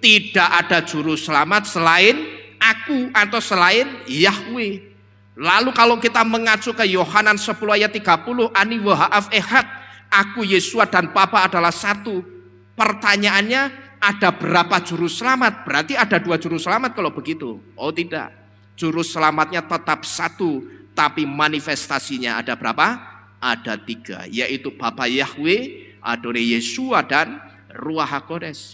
tidak ada juru selamat selain aku atau selain Yahweh. Lalu kalau kita mengacu ke Yohanan 10 ayat 30, ani wa ha'af ehad, aku Yesua dan Bapa adalah satu. Pertanyaannya, ada berapa juru selamat? Berarti ada 2 juru selamat kalau begitu. Oh tidak, juru selamatnya tetap satu, tapi manifestasinya ada berapa? Ada 3, yaitu Bapa Yahweh, Adonai Yesua dan Ruach HaKodes.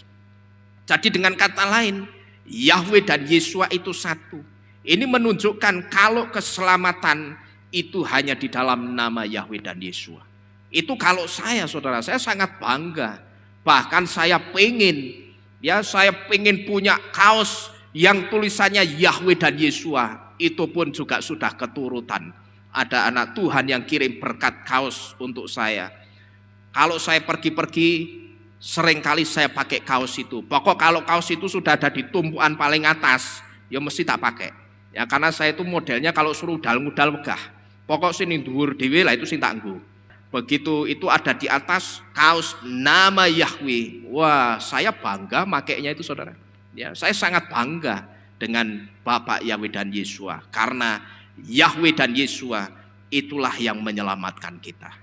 Jadi dengan kata lain, Yahweh dan Yesua itu satu. Ini menunjukkan kalau keselamatan itu hanya di dalam nama Yahweh dan Yesua. Itu kalau saya saudara, saya sangat bangga. Bahkan saya pengen punya kaos yang tulisannya Yahweh dan Yesua. Itu pun juga sudah keturutan. Ada anak Tuhan yang kirim berkat kaos untuk saya. Kalau saya pergi-pergi, seringkali saya pakai kaos itu. Pokok kalau kaos itu sudah ada di tumpuan paling atas, ya mesti tak pakai. Ya karena saya itu modelnya kalau suruh udal-udal megah. Pokok sini dhuwur dhewe lah itu sing tak nggo. Begitu itu ada di atas kaos nama Yahweh. Wah, saya bangga makainya itu saudara. Ya, saya sangat bangga dengan Bapak Yahweh dan Yesua karena Yahweh dan Yesua itulah yang menyelamatkan kita.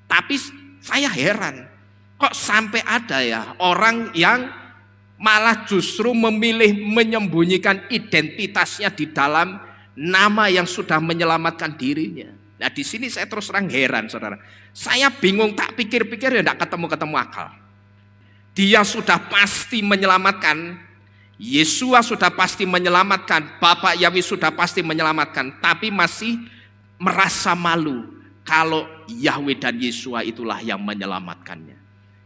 Tapi saya heran, kok sampai ada ya orang yang malah justru memilih menyembunyikan identitasnya di dalam nama yang sudah menyelamatkan dirinya. Nah di sini saya terus terang heran saudara. Saya bingung, tak pikir-pikir ya tidak ketemu akal. Dia sudah pasti menyelamatkan, Yesua sudah pasti menyelamatkan, Bapak Yahweh sudah pasti menyelamatkan, tapi masih merasa malu kalau Yahweh dan Yesua itulah yang menyelamatkannya.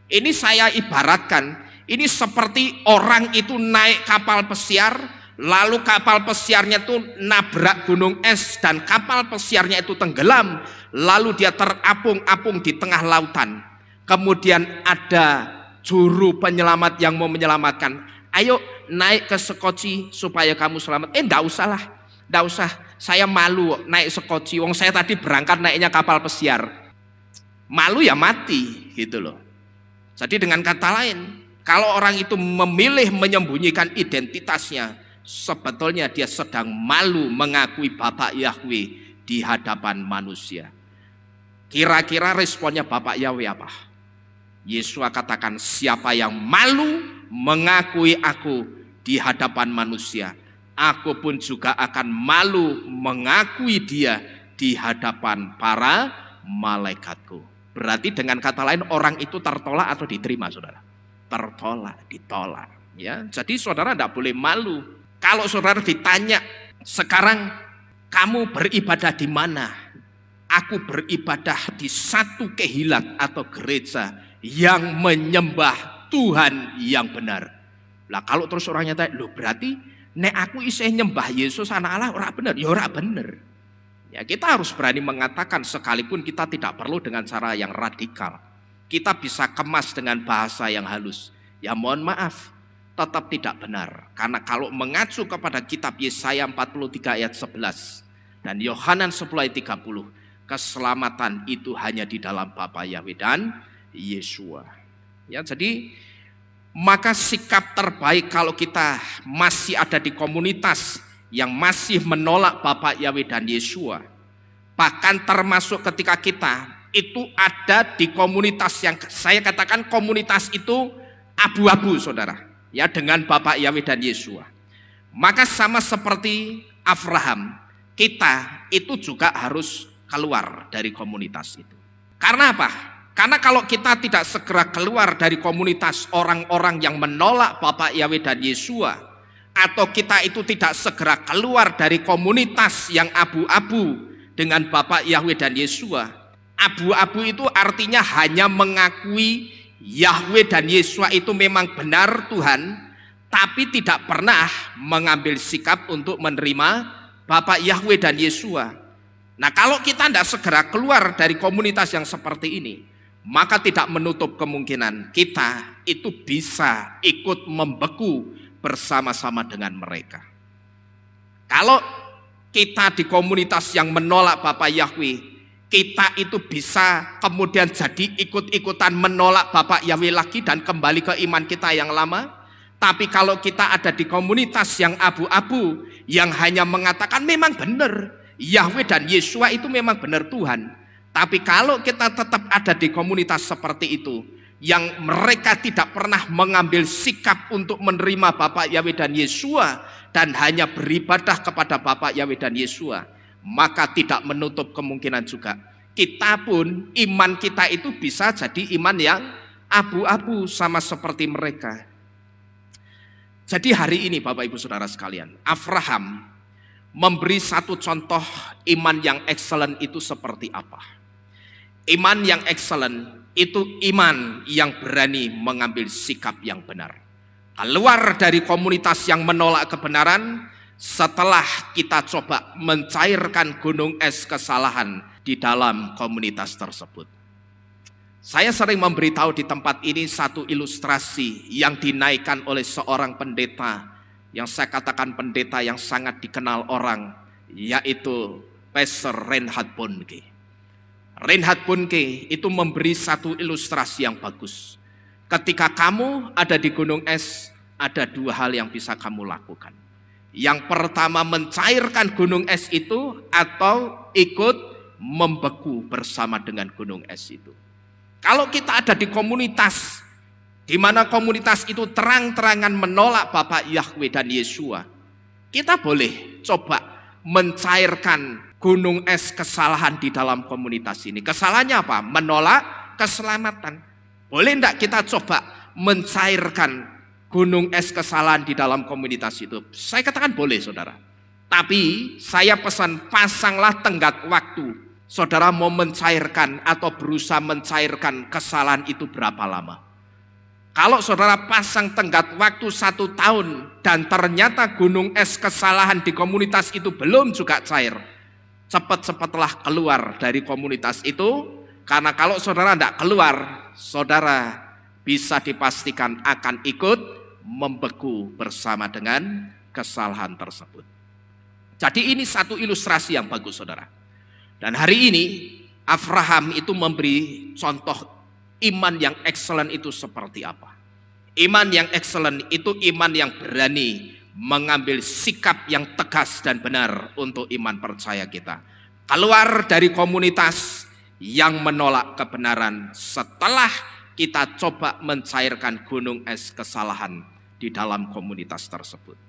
Ini saya ibaratkan, ini seperti orang itu naik kapal pesiar, lalu kapal pesiarnya itu nabrak gunung es dan kapal pesiarnya itu tenggelam, lalu dia terapung-apung di tengah lautan. Kemudian ada juru penyelamat yang mau menyelamatkan. Ayo naik ke sekoci supaya kamu selamat. Enggak usah lah, enggak usah. Saya malu naik sekoci. Wong saya tadi berangkat naiknya kapal pesiar. Malu ya mati gitu loh. Jadi dengan kata lain, kalau orang itu memilih menyembunyikan identitasnya, sebetulnya dia sedang malu mengakui Bapak Yahweh di hadapan manusia. Kira-kira responnya Bapak Yahweh apa? Yesus katakan, siapa yang malu mengakui aku di hadapan manusia, aku pun juga akan malu mengakui dia di hadapan para malaikatku. Berarti dengan kata lain orang itu tertolak atau diterima, saudara? Tertolak, ditolak. Ya, jadi saudara tidak boleh malu. Kalau saudara ditanya, sekarang kamu beribadah di mana? Aku beribadah di satu kehilat atau gereja yang menyembah Tuhan yang benar. Lah kalau terus orangnya tanya, loh berarti nek aku isih nyembah Yesus anak Allah ora bener? Ya ora bener. Ya kita harus berani mengatakan sekalipun kita tidak perlu dengan cara yang radikal. Kita bisa kemas dengan bahasa yang halus. Ya mohon maaf, tetap tidak benar. Karena kalau mengacu kepada kitab Yesaya 43 ayat 11 dan Yohanan 10 ayat 30, keselamatan itu hanya di dalam Bapa Yahweh dan Yesua. Ya, jadi maka sikap terbaik kalau kita masih ada di komunitas yang masih menolak Bapa Yahweh dan Yesua, bahkan termasuk ketika kita itu ada di komunitas yang saya katakan komunitas itu abu-abu, saudara, ya, dengan Bapa Yahweh dan Yesua, maka sama seperti Abraham, kita itu juga harus keluar dari komunitas itu. Karena apa? Karena kalau kita tidak segera keluar dari komunitas orang-orang yang menolak Bapa Yahweh dan Yesua, atau kita itu tidak segera keluar dari komunitas yang abu-abu dengan Bapa Yahweh dan Yesua. Abu-abu itu artinya hanya mengakui Yahweh dan Yesua itu memang benar Tuhan, tapi tidak pernah mengambil sikap untuk menerima Bapa Yahweh dan Yesua. Nah kalau kita tidak segera keluar dari komunitas yang seperti ini, maka tidak menutup kemungkinan kita itu bisa ikut membeku bersama-sama dengan mereka. Kalau kita di komunitas yang menolak Bapa Yahweh, kita itu bisa kemudian jadi ikut-ikutan menolak Bapa Yahweh lagi dan kembali ke iman kita yang lama. Tapi kalau kita ada di komunitas yang abu-abu, yang hanya mengatakan memang benar Yahweh dan Yesua itu memang benar Tuhan. Tapi kalau kita tetap ada di komunitas seperti itu, yang mereka tidak pernah mengambil sikap untuk menerima Bapa Yahweh dan Yesua dan hanya beribadah kepada Bapa Yahweh dan Yesua, maka tidak menutup kemungkinan juga kita pun iman kita itu bisa jadi iman yang abu-abu sama seperti mereka. Jadi hari ini Bapak Ibu Saudara sekalian, Abraham memberi satu contoh iman yang excellent itu seperti apa. Iman yang excellent itu iman yang berani mengambil sikap yang benar. Keluar dari komunitas yang menolak kebenaran setelah kita coba mencairkan gunung es kesalahan di dalam komunitas tersebut. Saya sering memberitahu di tempat ini satu ilustrasi yang dinaikkan oleh seorang pendeta, yang saya katakan pendeta yang sangat dikenal orang, yaitu Pastor Reinhard Bonnke. Reinhard Bonnke itu memberi satu ilustrasi yang bagus. Ketika kamu ada di gunung es, ada dua hal yang bisa kamu lakukan. Yang pertama mencairkan gunung es itu atau ikut membeku bersama dengan gunung es itu. Kalau kita ada di komunitas di mana komunitas itu terang-terangan menolak Bapa Yahweh dan Yesua, kita boleh coba mencairkan gunung es kesalahan di dalam komunitas ini. Kesalahannya apa? Menolak keselamatan. Boleh enggak kita coba mencairkan gunung es kesalahan di dalam komunitas itu? Saya katakan boleh, saudara. Tapi saya pesan, pasanglah tenggat waktu. Saudara mau mencairkan atau berusaha mencairkan kesalahan itu berapa lama? Kalau saudara pasang tenggat waktu 1 tahun dan ternyata gunung es kesalahan di komunitas itu belum juga cair, cepat-cepatlah keluar dari komunitas itu. Karena kalau saudara tidak keluar, saudara bisa dipastikan akan ikut membeku bersama dengan kesalahan tersebut. Jadi ini satu ilustrasi yang bagus, saudara. Dan hari ini Abraham itu memberi contoh iman yang excellent itu seperti apa. Iman yang excellent itu iman yang berani mengambil sikap yang tegas dan benar untuk iman percaya kita. Keluar dari komunitas yang menolak kebenaran setelah kita coba mencairkan gunung es kesalahan di dalam komunitas tersebut.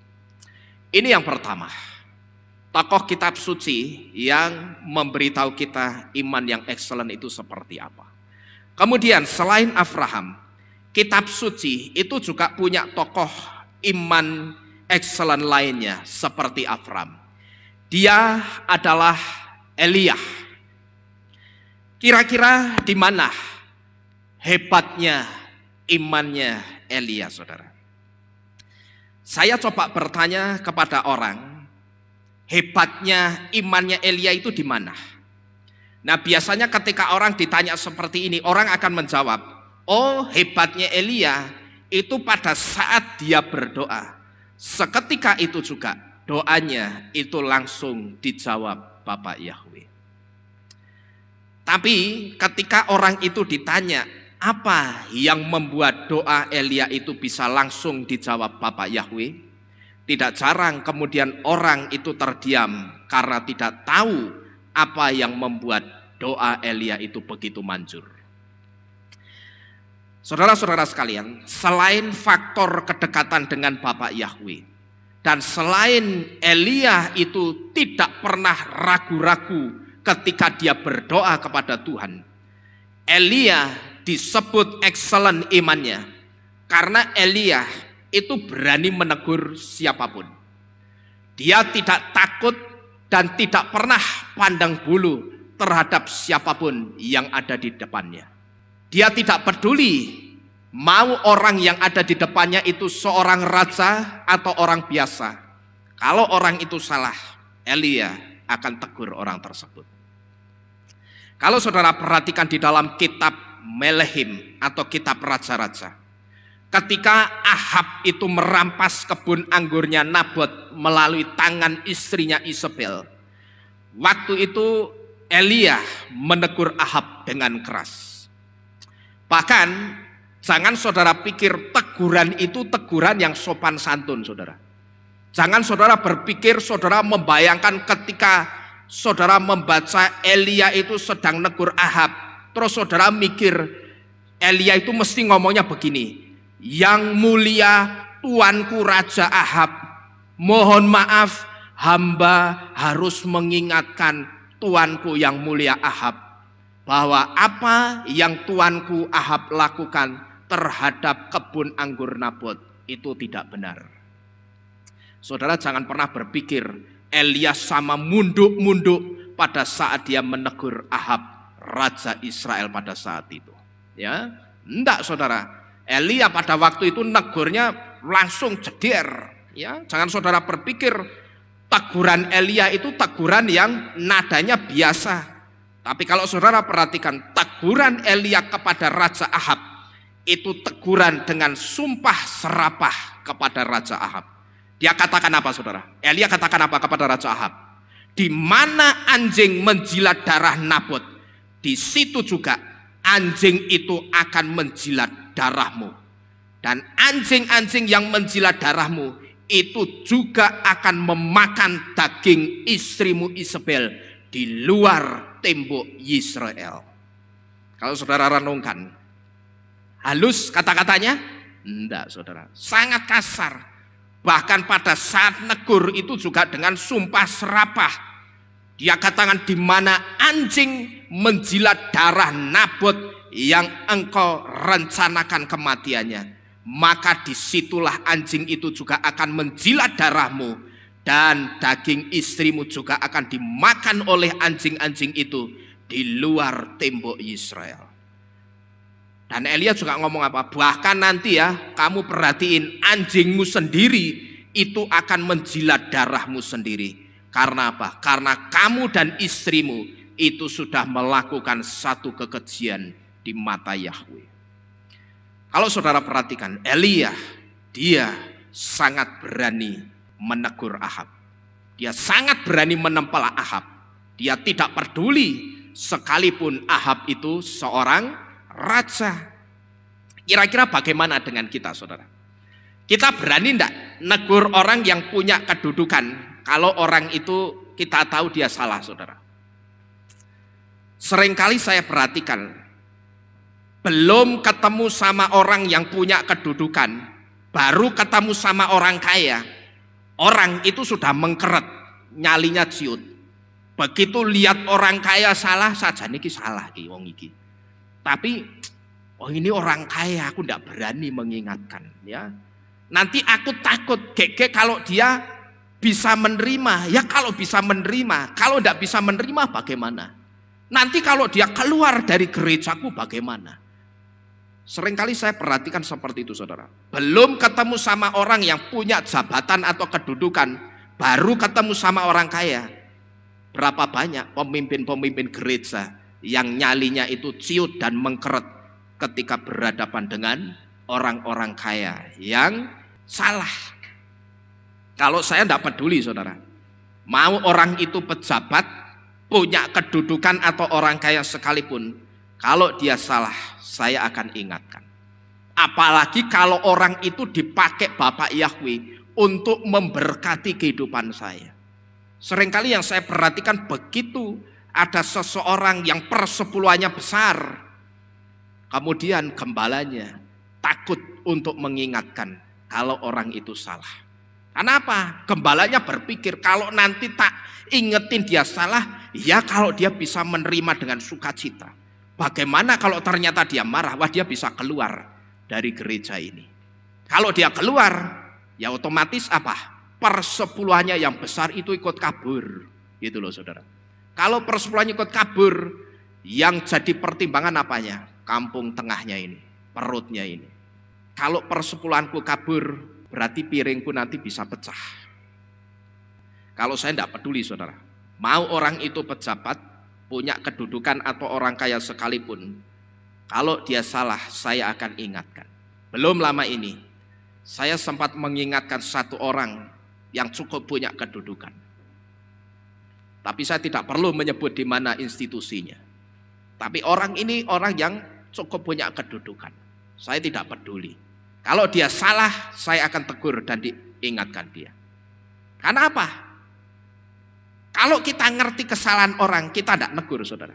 Ini yang pertama. Tokoh kitab suci yang memberitahu kita iman yang excellent itu seperti apa. Kemudian selain Abraham, kitab suci itu juga punya tokoh iman excellent lainnya seperti Abraham. Dia adalah Elia. Kira-kira di mana hebatnya imannya Elia, saudara? Saya coba bertanya kepada orang, hebatnya imannya Elia itu di mana? Nah, biasanya ketika orang ditanya seperti ini, orang akan menjawab, oh, hebatnya Elia itu pada saat dia berdoa. Seketika itu juga doanya itu langsung dijawab Bapak Yahweh. Tapi ketika orang itu ditanya, apa yang membuat doa Elia itu bisa langsung dijawab Bapak Yahweh? Tidak jarang kemudian orang itu terdiam karena tidak tahu apa yang membuat doa Elia itu begitu manjur. Saudara-saudara sekalian, selain faktor kedekatan dengan Bapak Yahweh, dan selain Elia itu tidak pernah ragu-ragu ketika dia berdoa kepada Tuhan, Elia disebut excellent imannya karena Elia itu berani menegur siapapun. Dia tidak takut dan tidak pernah pandang bulu terhadap siapapun yang ada di depannya. Dia tidak peduli mau orang yang ada di depannya itu seorang raja atau orang biasa. Kalau orang itu salah, Elia akan tegur orang tersebut. Kalau saudara perhatikan di dalam kitab Melehim atau kitab Raja-Raja, ketika Ahab itu merampas kebun anggurnya Nabot melalui tangan istrinya Isabel, waktu itu Elia menegur Ahab dengan keras. Bahkan jangan saudara pikir teguran itu teguran yang sopan santun, saudara. Jangan saudara berpikir saudara membayangkan ketika saudara membaca Elia itu sedang negur Ahab, terus saudara mikir Elia itu mesti ngomongnya begini, yang mulia tuanku Raja Ahab, mohon maaf hamba harus mengingatkan tuanku yang mulia Ahab bahwa apa yang tuanku Ahab lakukan terhadap kebun anggur Nabot itu tidak benar. Saudara jangan pernah berpikir Elia sama munduk-munduk pada saat dia menegur Ahab, Raja Israel pada saat itu. Ya, enggak saudara. Elia pada waktu itu negurnya langsung jeder. Ya, jangan saudara berpikir teguran Elia itu teguran yang nadanya biasa. Tapi kalau saudara perhatikan teguran Elia kepada Raja Ahab itu teguran dengan sumpah serapah kepada Raja Ahab. Dia katakan apa saudara? Elia katakan apa kepada Raja Ahab? Di mana anjing menjilat darah Nabot, di situ juga anjing itu akan menjilat darahmu. Dan anjing-anjing yang menjilat darahmu itu juga akan memakan daging istrimu Isabel di luar tembok Israel. Kalau saudara renungkan, halus kata-katanya? Enggak saudara, sangat kasar. Bahkan pada saat negur itu juga dengan sumpah serapah. Dia katakan di mana anjing menjilat darah Nabot yang engkau rencanakan kematiannya, maka disitulah anjing itu juga akan menjilat darahmu, dan daging istrimu juga akan dimakan oleh anjing-anjing itu di luar tembok Israel. Dan Elia juga ngomong apa? Bahkan nanti ya, kamu perhatiin anjingmu sendiri itu akan menjilat darahmu sendiri. Karena apa? Karena kamu dan istrimu itu sudah melakukan satu kekejian di mata Yahweh. Kalau saudara perhatikan, Elia dia sangat berani menegur Ahab. Dia sangat berani menempel Ahab. Dia tidak peduli sekalipun Ahab itu seorang raja. Kira-kira bagaimana dengan kita saudara? Kita berani enggak negur orang yang punya kedudukan kalau orang itu kita tahu dia salah saudara? Seringkali saya perhatikan, belum ketemu sama orang yang punya kedudukan, baru ketemu sama orang kaya, orang itu sudah mengkeret, nyalinya ciut. Begitu lihat orang kaya salah saja, niki salah ki wong iki. Tapi oh ini orang kaya, aku tidak berani mengingatkan ya. Nanti aku takut gege kalau dia bisa menerima. Ya kalau bisa menerima, kalau tidak bisa menerima bagaimana? Nanti kalau dia keluar dari gerejaku bagaimana? Seringkali saya perhatikan seperti itu saudara. Belum ketemu sama orang yang punya jabatan atau kedudukan, baru ketemu sama orang kaya. Berapa banyak pemimpin-pemimpin gereja yang nyalinya itu ciut dan mengkeret ketika berhadapan dengan orang-orang kaya yang salah. Kalau saya tidak peduli saudara, mau orang itu pejabat, punya kedudukan atau orang kaya sekalipun, kalau dia salah saya akan ingatkan. Apalagi kalau orang itu dipakai Bapak Yahweh untuk memberkati kehidupan saya. Seringkali yang saya perhatikan begitu ada seseorang yang persepuluhannya besar, kemudian gembalanya takut untuk mengingatkan kalau orang itu salah. Kenapa? Gembalanya berpikir kalau nanti tak ingetin dia salah, ya kalau dia bisa menerima dengan sukacita. Bagaimana kalau ternyata dia marah? Wah, dia bisa keluar dari gereja ini. Kalau dia keluar, ya otomatis apa? Persepuluhannya yang besar itu ikut kabur, gitu loh saudara. Kalau persepuluhannya ikut kabur, yang jadi pertimbangan apanya? Kampung tengahnya ini, perutnya ini. Kalau persepuluhanku kabur, berarti piringku nanti bisa pecah. Kalau saya tidak peduli saudara, mau orang itu pejabat, punya kedudukan atau orang kaya sekalipun, kalau dia salah saya akan ingatkan. Belum lama ini, saya sempat mengingatkan satu orang yang cukup punya kedudukan. Tapi saya tidak perlu menyebut di mana institusinya. Tapi orang ini orang yang cukup punya kedudukan. Saya tidak peduli. Kalau dia salah, saya akan tegur dan diingatkan dia. Karena apa? Kalau kita ngerti kesalahan orang, kita tidak negur saudara.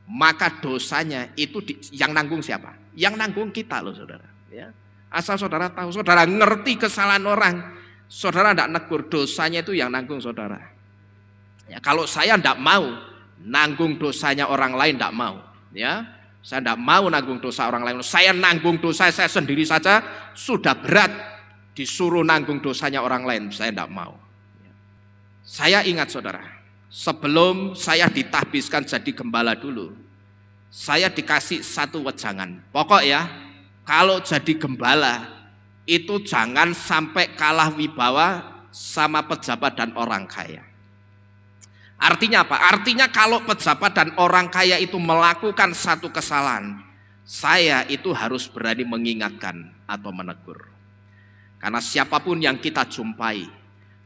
Maka dosanya itu yang nanggung siapa? Yang nanggung kita loh saudara. Ya. Asal saudara tahu, saudara ngerti kesalahan orang, saudara tidak negur, dosanya itu yang nanggung saudara. Ya, kalau saya tidak mau nanggung dosanya orang lain, tidak mau. Ya, saya tidak mau nanggung dosa orang lain. Saya nanggung dosa saya sendiri saja sudah berat, disuruh nanggung dosanya orang lain, saya tidak mau. Ya. Saya ingat saudara, sebelum saya ditahbiskan jadi gembala dulu, saya dikasih satu wejangan. Pokok ya, kalau jadi gembala itu jangan sampai kalah wibawa sama pejabat dan orang kaya. Artinya apa? Artinya kalau pejabat dan orang kaya itu melakukan satu kesalahan, saya itu harus berani mengingatkan atau menegur. Karena siapapun yang kita jumpai,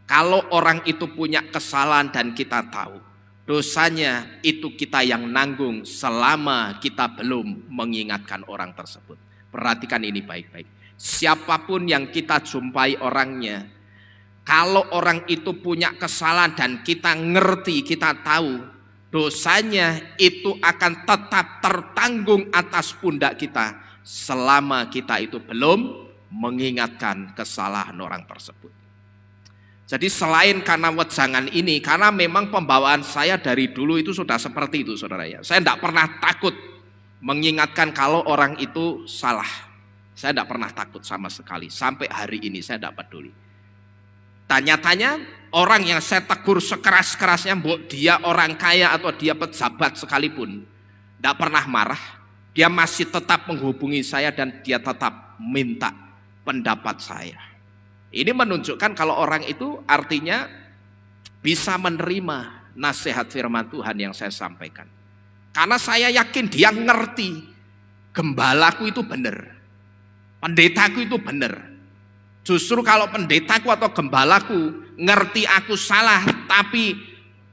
kalau orang itu punya kesalahan dan kita tahu, dosanya itu kita yang nanggung selama kita belum mengingatkan orang tersebut. Perhatikan ini baik-baik. Siapapun yang kita jumpai orangnya, kalau orang itu punya kesalahan dan kita ngerti, kita tahu, dosanya itu akan tetap tertanggung atas pundak kita selama kita itu belum mengingatkan kesalahan orang tersebut. Jadi selain karena wejangan ini, karena memang pembawaan saya dari dulu itu sudah seperti itu saudara ya. Saya tidak pernah takut mengingatkan kalau orang itu salah. Saya tidak pernah takut sama sekali. Sampai hari ini saya tidak peduli. Tanya-tanya orang yang saya tegur sekeras-kerasnya, dia orang kaya atau dia pejabat sekalipun, tidak pernah marah. Dia masih tetap menghubungi saya dan dia tetap minta pendapat saya. Ini menunjukkan kalau orang itu artinya bisa menerima nasihat firman Tuhan yang saya sampaikan. Karena saya yakin dia ngerti gembalaku itu benar, pendetaku itu benar. Justru kalau pendetaku atau gembalaku ngerti aku salah, tapi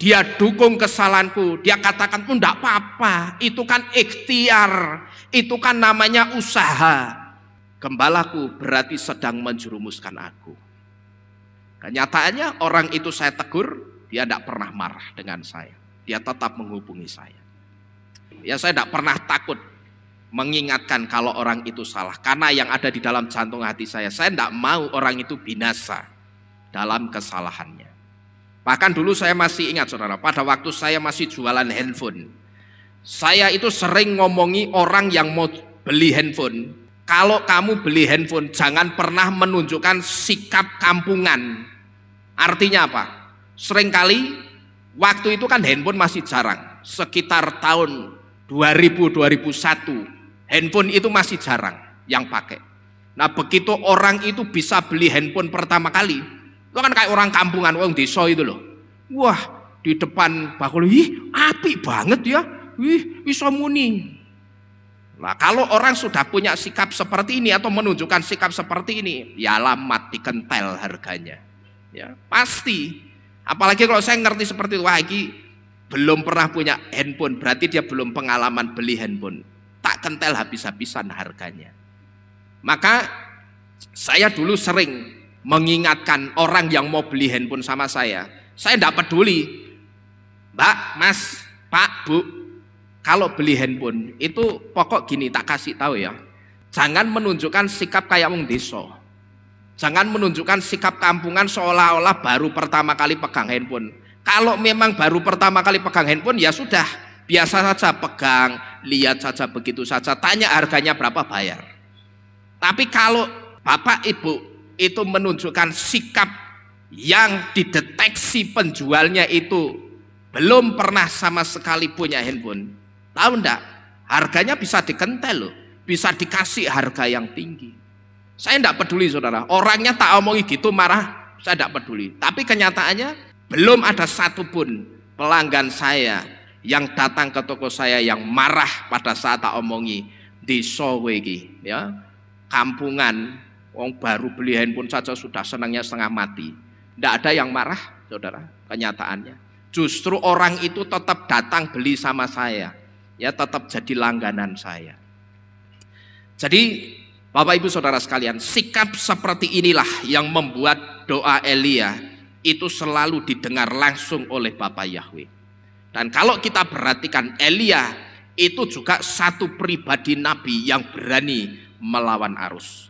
dia dukung kesalahanku, dia katakan pun enggak apa-apa, itu kan ikhtiar, itu kan namanya usaha. Gembalaku berarti sedang menjerumuskan aku. Kenyataannya orang itu saya tegur, dia tidak pernah marah dengan saya. Dia tetap menghubungi saya. Ya saya tidak pernah takut mengingatkan kalau orang itu salah. Karena yang ada di dalam jantung hati saya tidak mau orang itu binasa dalam kesalahannya. Bahkan dulu saya masih ingat saudara, pada waktu saya masih jualan handphone, saya itu sering ngomongi orang yang mau beli handphone, kalau kamu beli handphone jangan pernah menunjukkan sikap kampungan. Artinya apa? Seringkali waktu itu kan handphone masih jarang, sekitar tahun 2000-2001 handphone itu masih jarang yang pakai. Nah begitu orang itu bisa beli handphone pertama kali, itu kan kayak orang kampungan, orang desa itu loh. Wah di depan bakul, ih apik banget ya, wih bisa muni. Nah kalau orang sudah punya sikap seperti ini atau menunjukkan sikap seperti ini, ya alamat dikentel harganya. Ya pasti. Apalagi kalau saya ngerti seperti itu, wah ini belum pernah punya handphone, berarti dia belum pengalaman beli handphone. Tak kentel habis-habisan harganya. Maka saya dulu sering mengingatkan orang yang mau beli handphone sama saya tidak peduli, Mbak, Mas, Pak, Bu, kalau beli handphone itu pokok gini, tak kasih tahu ya, jangan menunjukkan sikap kayak wong desa, jangan menunjukkan sikap kampungan seolah-olah baru pertama kali pegang handphone. Kalau memang baru pertama kali pegang handphone ya sudah, biasa saja pegang, lihat saja begitu saja, tanya harganya berapa, bayar. Tapi kalau Bapak Ibu itu menunjukkan sikap yang dideteksi penjualnya itu belum pernah sama sekali punya handphone, tahu enggak? Harganya bisa dikentel loh, bisa dikasih harga yang tinggi. Saya enggak peduli saudara, orangnya tak omongi gitu marah, saya enggak peduli. Tapi kenyataannya belum ada satupun pelanggan saya yang datang ke toko saya yang marah pada saat tak omongi di sowe iki, ya kampungan, wong baru beli handphone saja sudah senangnya setengah mati. Tidak ada yang marah saudara, kenyataannya justru orang itu tetap datang beli sama saya, ya tetap jadi langganan saya. Jadi Bapak Ibu saudara sekalian, sikap seperti inilah yang membuat doa Elia itu selalu didengar langsung oleh Bapa Yahweh. Dan kalau kita perhatikan, Elia itu juga satu pribadi nabi yang berani melawan arus.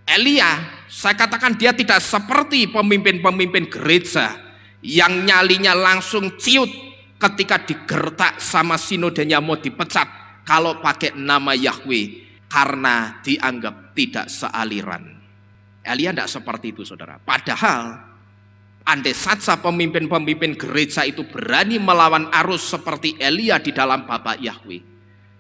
Elia, saya katakan dia tidak seperti pemimpin-pemimpin gereja yang nyalinya langsung ciut ketika digertak sama sinodenya mau dipecat kalau pakai nama Yahweh karena dianggap tidak sealiran. Elia tidak seperti itu saudara. Padahal andai saja pemimpin-pemimpin gereja itu berani melawan arus seperti Elia di dalam Bapa Yahweh,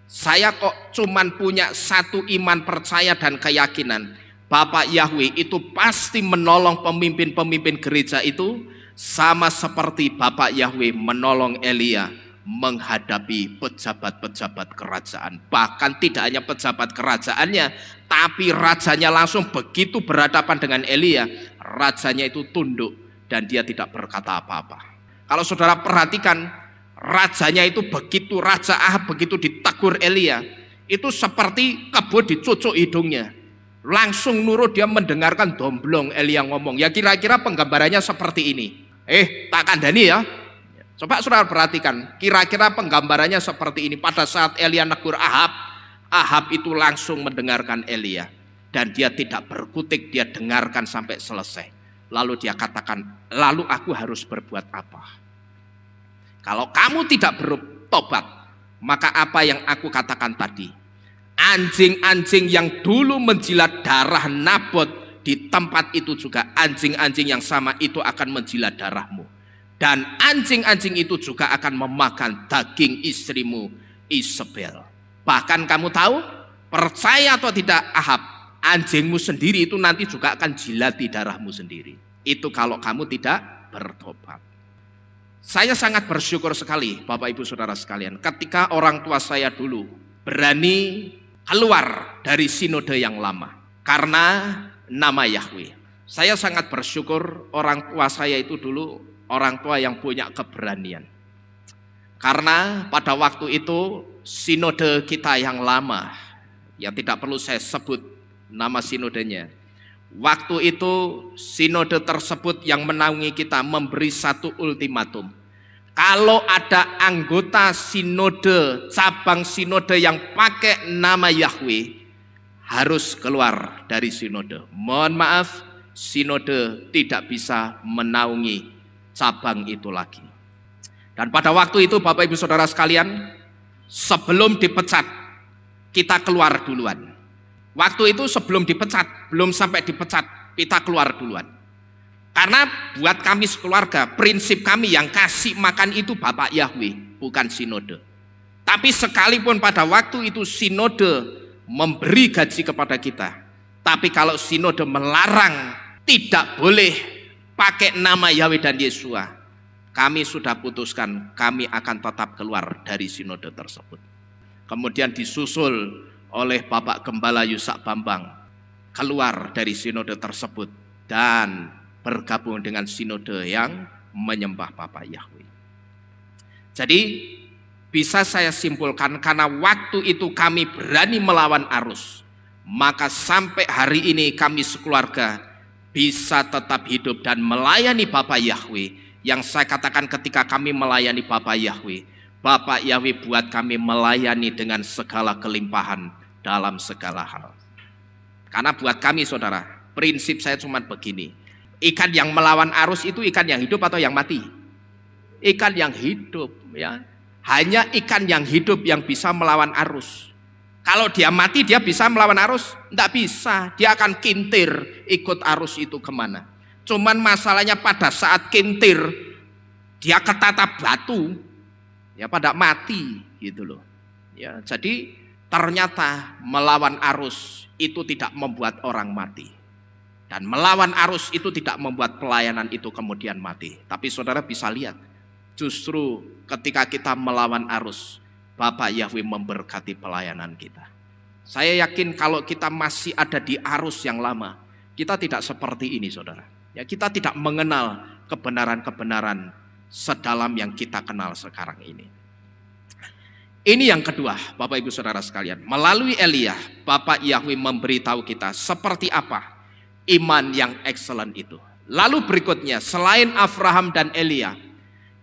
saya kok cuman punya satu iman percaya dan keyakinan, Bapak Yahweh itu pasti menolong pemimpin-pemimpin gereja itu sama seperti Bapak Yahweh menolong Elia menghadapi pejabat-pejabat kerajaan. Bahkan tidak hanya pejabat kerajaannya, tapi rajanya langsung begitu berhadapan dengan Elia, rajanya itu tunduk dan dia tidak berkata apa-apa. Kalau saudara perhatikan, rajanya itu begitu Raja Ahab begitu ditegur Elia, itu seperti kebo dicucuk hidungnya. Langsung nurut dia mendengarkan domblong Elia ngomong. Ya kira-kira penggambarannya seperti ini. Tak kandani ya. Coba saudara perhatikan, kira-kira penggambarannya seperti ini. Pada saat Elia negur Ahab, Ahab itu langsung mendengarkan Elia. Dan dia tidak berkutik, dia dengarkan sampai selesai. Lalu dia katakan, lalu aku harus berbuat apa? Kalau kamu tidak bertobat, maka apa yang aku katakan tadi? Anjing-anjing yang dulu menjilat darah Nabot di tempat itu juga anjing-anjing yang sama itu akan menjilat darahmu. Dan anjing-anjing itu juga akan memakan daging istrimu Isabel. Bahkan kamu tahu, percaya atau tidak Ahab, anjingmu sendiri itu nanti juga akan jilati darahmu sendiri. Itu kalau kamu tidak bertobat. Saya sangat bersyukur sekali Bapak Ibu Saudara sekalian, ketika orang tua saya dulu berani keluar dari sinode yang lama karena nama Yahweh. Saya sangat bersyukur orang tua saya itu dulu orang tua yang punya keberanian. Karena pada waktu itu sinode kita yang lama, yang tidak perlu saya sebut nama sinodenya, waktu itu sinode tersebut yang menaungi kita memberi satu ultimatum. Kalau ada anggota sinode, cabang sinode yang pakai nama Yahweh, harus keluar dari sinode. Mohon maaf, sinode tidak bisa menaungi cabang itu lagi. Dan pada waktu itu Bapak Ibu Saudara sekalian, sebelum dipecat, kita keluar duluan. Waktu itu sebelum dipecat, belum sampai dipecat, kita keluar duluan. Karena buat kami sekeluarga, prinsip kami yang kasih makan itu Bapak Yahweh, bukan sinode. Tapi sekalipun pada waktu itu sinode memberi gaji kepada kita, tapi kalau sinode melarang tidak boleh pakai nama Yahweh dan Yesua, kami sudah putuskan kami akan tetap keluar dari sinode tersebut. Kemudian disusul oleh Bapak Gembala Yusak Bambang keluar dari sinode tersebut dan bergabung dengan sinode yang menyembah Bapak Yahweh. Jadi bisa saya simpulkan, karena waktu itu kami berani melawan arus, maka sampai hari ini kami sekeluarga bisa tetap hidup dan melayani Bapak Yahweh. Yang saya katakan, ketika kami melayani Bapak Yahweh buat kami melayani dengan segala kelimpahan dalam segala hal. Karena buat kami saudara, prinsip saya cuma begini, ikan yang melawan arus itu ikan yang hidup atau yang mati? Ikan yang hidup, ya. Hanya ikan yang hidup yang bisa melawan arus. Kalau dia mati, dia bisa melawan arus? Tidak bisa, dia akan kintir ikut arus itu kemana. Cuman masalahnya pada saat kintir, dia ketatap batu, ya pada mati gitu loh. Ya, jadi ternyata melawan arus itu tidak membuat orang mati. Dan melawan arus itu tidak membuat pelayanan itu kemudian mati. Tapi saudara bisa lihat, justru ketika kita melawan arus, Bapak Yahweh memberkati pelayanan kita. Saya yakin kalau kita masih ada di arus yang lama, kita tidak seperti ini saudara. Ya, kita tidak mengenal kebenaran-kebenaran sedalam yang kita kenal sekarang ini. Ini yang kedua, Bapak Ibu Saudara sekalian. Melalui Elia, Bapak Yahweh memberitahu kita seperti apa iman yang excellent itu. Lalu berikutnya, selain Abraham dan Elia,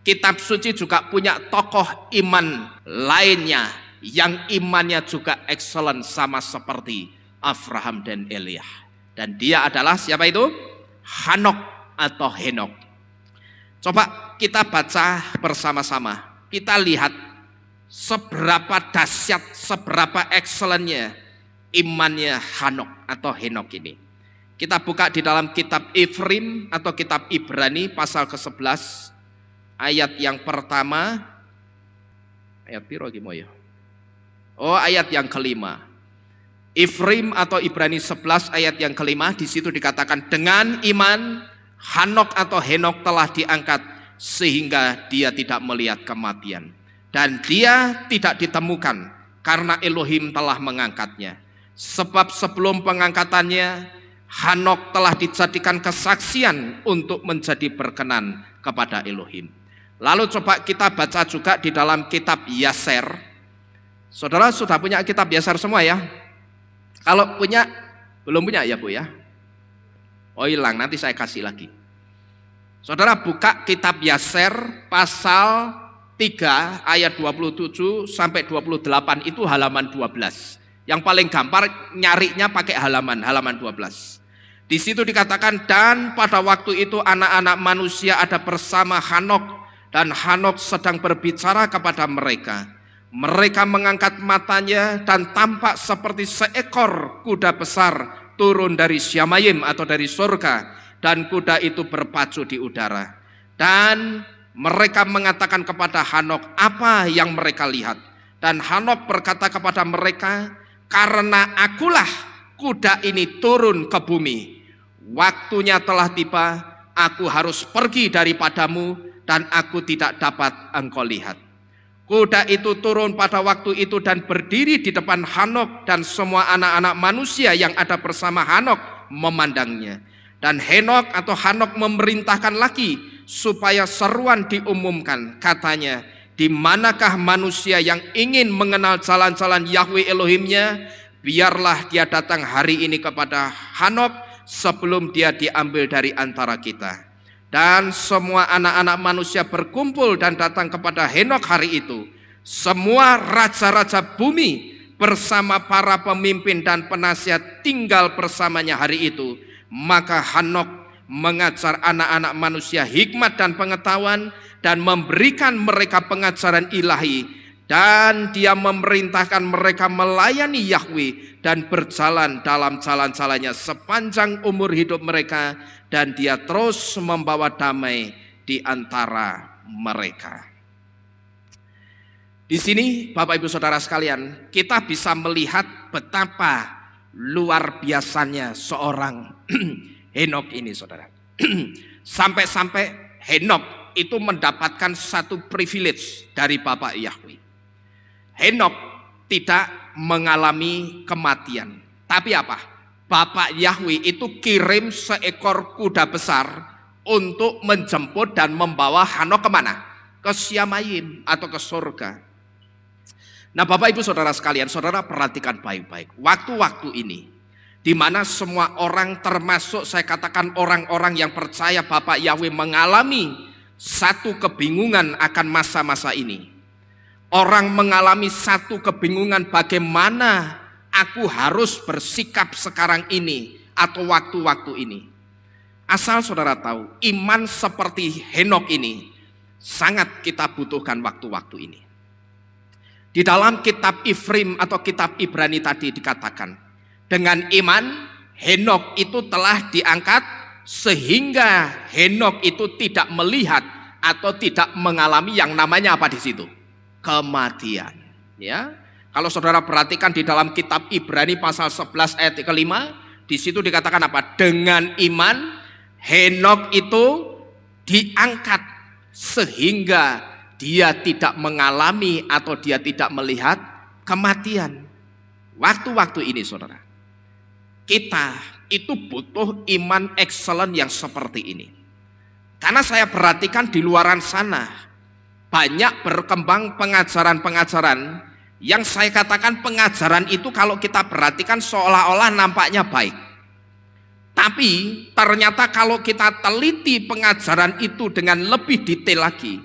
kitab suci juga punya tokoh iman lainnya yang imannya juga excellent sama seperti Abraham dan Elia. Dan dia adalah siapa itu? Hanok atau Henok. Coba kita baca bersama-sama. Kita lihat seberapa dahsyat, seberapa excellentnya imannya Hanok atau Henok ini. Kita buka di dalam kitab Efrim atau kitab Ibrani pasal ke-11 ayat yang pertama. Ayat piro gimana ya? Oh, ayat yang kelima. Efrim atau Ibrani 11 ayat yang kelima, di situ dikatakan dengan iman Hanok atau Henok telah diangkat sehingga dia tidak melihat kematian. Dan dia tidak ditemukan karena Elohim telah mengangkatnya. Sebab sebelum pengangkatannya, Hanok telah dijadikan kesaksian untuk menjadi berkenan kepada Elohim. Lalu coba kita baca juga di dalam kitab Yaser. Saudara sudah punya kitab Yaser semua ya? Kalau punya, belum punya ya Bu ya? Oh hilang, nanti saya kasih lagi. Saudara buka kitab Yaser pasal 3 ayat 27 sampai 28, itu halaman 12. Yang paling gampang nyarinya pakai halaman 12. Di situ dikatakan, dan pada waktu itu anak-anak manusia ada bersama Hanok, dan Hanok sedang berbicara kepada mereka. Mereka mengangkat matanya dan tampak seperti seekor kuda besar turun dari Syamayim atau dari surga, dan kuda itu berpacu di udara. Dan mereka mengatakan kepada Hanok apa yang mereka lihat. Dan Hanok berkata kepada mereka, karena akulah kuda ini turun ke bumi. Waktunya telah tiba, aku harus pergi daripadamu dan aku tidak dapat engkau lihat. Kuda itu turun pada waktu itu dan berdiri di depan Hanok, dan semua anak-anak manusia yang ada bersama Hanok memandangnya. Dan Henok atau Hanok memerintahkan lagi supaya seruan diumumkan. Katanya, di manakah manusia yang ingin mengenal jalan-jalan Yahweh Elohimnya, biarlah dia datang hari ini kepada Hanok sebelum dia diambil dari antara kita. Dan semua anak-anak manusia berkumpul dan datang kepada Henok hari itu. Semua raja-raja bumi bersama para pemimpin dan penasihat tinggal bersamanya hari itu. Maka Henok mengajar anak-anak manusia hikmat dan pengetahuan dan memberikan mereka pengajaran ilahi, dan dia memerintahkan mereka melayani Yahweh dan berjalan dalam jalan-jalannya sepanjang umur hidup mereka, dan dia terus membawa damai di antara mereka. Di sini Bapak Ibu Saudara sekalian, kita bisa melihat betapa luar biasanya seorang Henok ini, saudara. Sampai-sampai Henok itu mendapatkan satu privilege dari Bapak Yahweh. Henok tidak mengalami kematian. Tapi apa? Bapak Yahweh itu kirim seekor kuda besar untuk menjemput dan membawa Henok kemana? Ke Syamaim atau ke surga. Nah, Bapak Ibu Saudara sekalian, saudara perhatikan baik-baik. Waktu-waktu ini, di mana semua orang, termasuk saya katakan orang-orang yang percaya Bapak Yahweh, mengalami satu kebingungan akan masa-masa ini. Orang mengalami satu kebingungan bagaimana aku harus bersikap sekarang ini atau waktu-waktu ini. Asal saudara tahu, iman seperti Henok ini sangat kita butuhkan waktu-waktu ini. Di dalam kitab Ifrim atau kitab Ibrani tadi dikatakan, dengan iman Henok itu telah diangkat sehingga Henok itu tidak melihat atau tidak mengalami yang namanya apa di situ? Kematian. Ya. Kalau saudara perhatikan di dalam kitab Ibrani pasal 11 ayat kelima, di situ dikatakan apa? Dengan iman Henok itu diangkat sehingga dia tidak mengalami atau dia tidak melihat kematian. Waktu-waktu ini saudara, kita itu butuh iman excellent yang seperti ini. Karena saya perhatikan di luaran sana banyak berkembang pengajaran-pengajaran yang saya katakan pengajaran itu kalau kita perhatikan seolah-olah nampaknya baik. Tapi ternyata kalau kita teliti pengajaran itu dengan lebih detail lagi,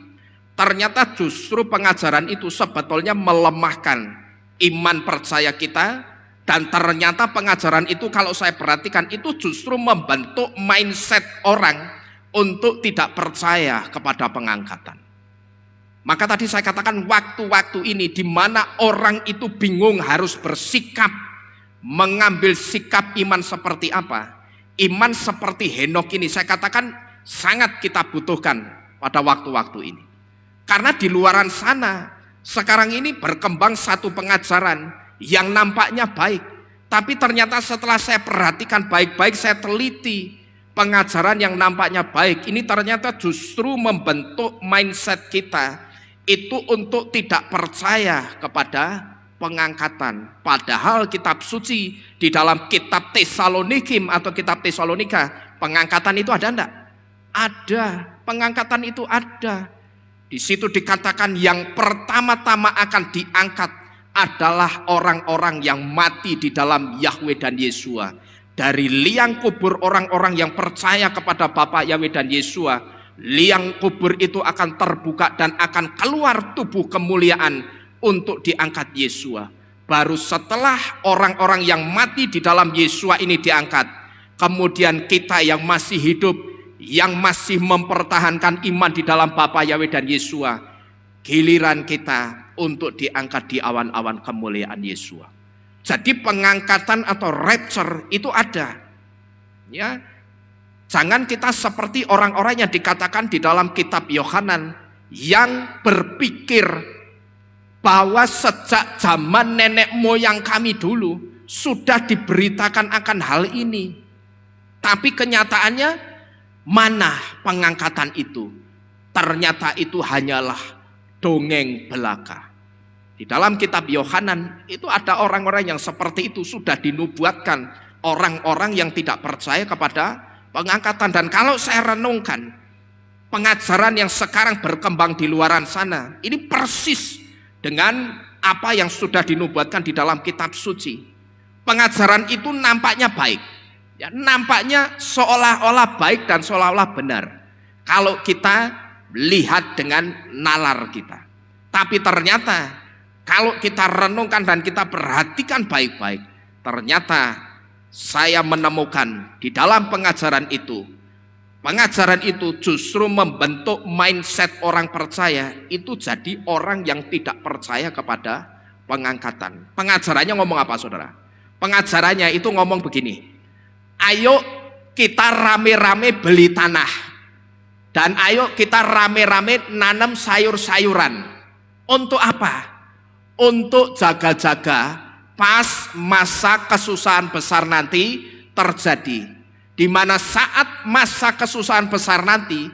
ternyata justru pengajaran itu sebetulnya melemahkan iman percaya kita. Dan ternyata pengajaran itu kalau saya perhatikan itu justru membentuk mindset orang untuk tidak percaya kepada pengangkatan. Maka tadi saya katakan waktu-waktu ini di mana orang itu bingung harus bersikap, mengambil sikap iman seperti apa. Iman seperti Henok ini saya katakan sangat kita butuhkan pada waktu-waktu ini. Karena di luaran sana sekarang ini berkembang satu pengajaran yang nampaknya baik, tapi ternyata setelah saya perhatikan baik-baik, saya teliti pengajaran yang nampaknya baik ini ternyata justru membentuk mindset kita itu untuk tidak percaya kepada pengangkatan. Padahal kitab suci di dalam kitab Tesalonikim atau kitab Tesalonika, pengangkatan itu ada enggak? Ada, pengangkatan itu ada. Di situ dikatakan yang pertama-tama akan diangkat adalah orang-orang yang mati di dalam Yahweh dan Yesua. Dari liang kubur orang-orang yang percaya kepada Bapa Yahweh dan Yesua, liang kubur itu akan terbuka dan akan keluar tubuh kemuliaan untuk diangkat Yesua. Baru setelah orang-orang yang mati di dalam Yesua ini diangkat, kemudian kita yang masih hidup, yang masih mempertahankan iman di dalam Bapa Yahweh dan Yesua, giliran kita untuk diangkat di awan-awan kemuliaan Yesua. Jadi pengangkatan atau rapture itu ada. Ya. Jangan kita seperti orang-orang yang dikatakan di dalam kitab Yohanan yang berpikir bahwa sejak zaman nenek moyang kami dulu sudah diberitakan akan hal ini. Tapi kenyataannya mana pengangkatan itu? Ternyata itu hanyalah dongeng belaka. Di dalam kitab Yohanan itu ada orang-orang yang seperti itu sudah dinubuatkan, orang-orang yang tidak percaya kepada pengangkatan. Dan kalau saya renungkan pengajaran yang sekarang berkembang di luaran sana, ini persis dengan apa yang sudah dinubuatkan di dalam kitab suci. Pengajaran itu nampaknya baik, ya, nampaknya seolah-olah baik dan seolah-olah benar. kalau kita lihat dengan nalar kita. Tapi ternyata kalau kita renungkan dan kita perhatikan baik-baik, ternyata saya menemukan di dalam pengajaran itu justru membentuk mindset orang percaya itu jadi orang yang tidak percaya kepada pengangkatan. Pengajarannya ngomong apa, saudara? Pengajarannya itu ngomong begini, ayo kita rame-rame beli tanah, dan ayo kita rame-rame nanam sayur-sayuran. Untuk apa? Untuk jaga-jaga pas masa kesusahan besar nanti terjadi, di mana saat masa kesusahan besar nanti,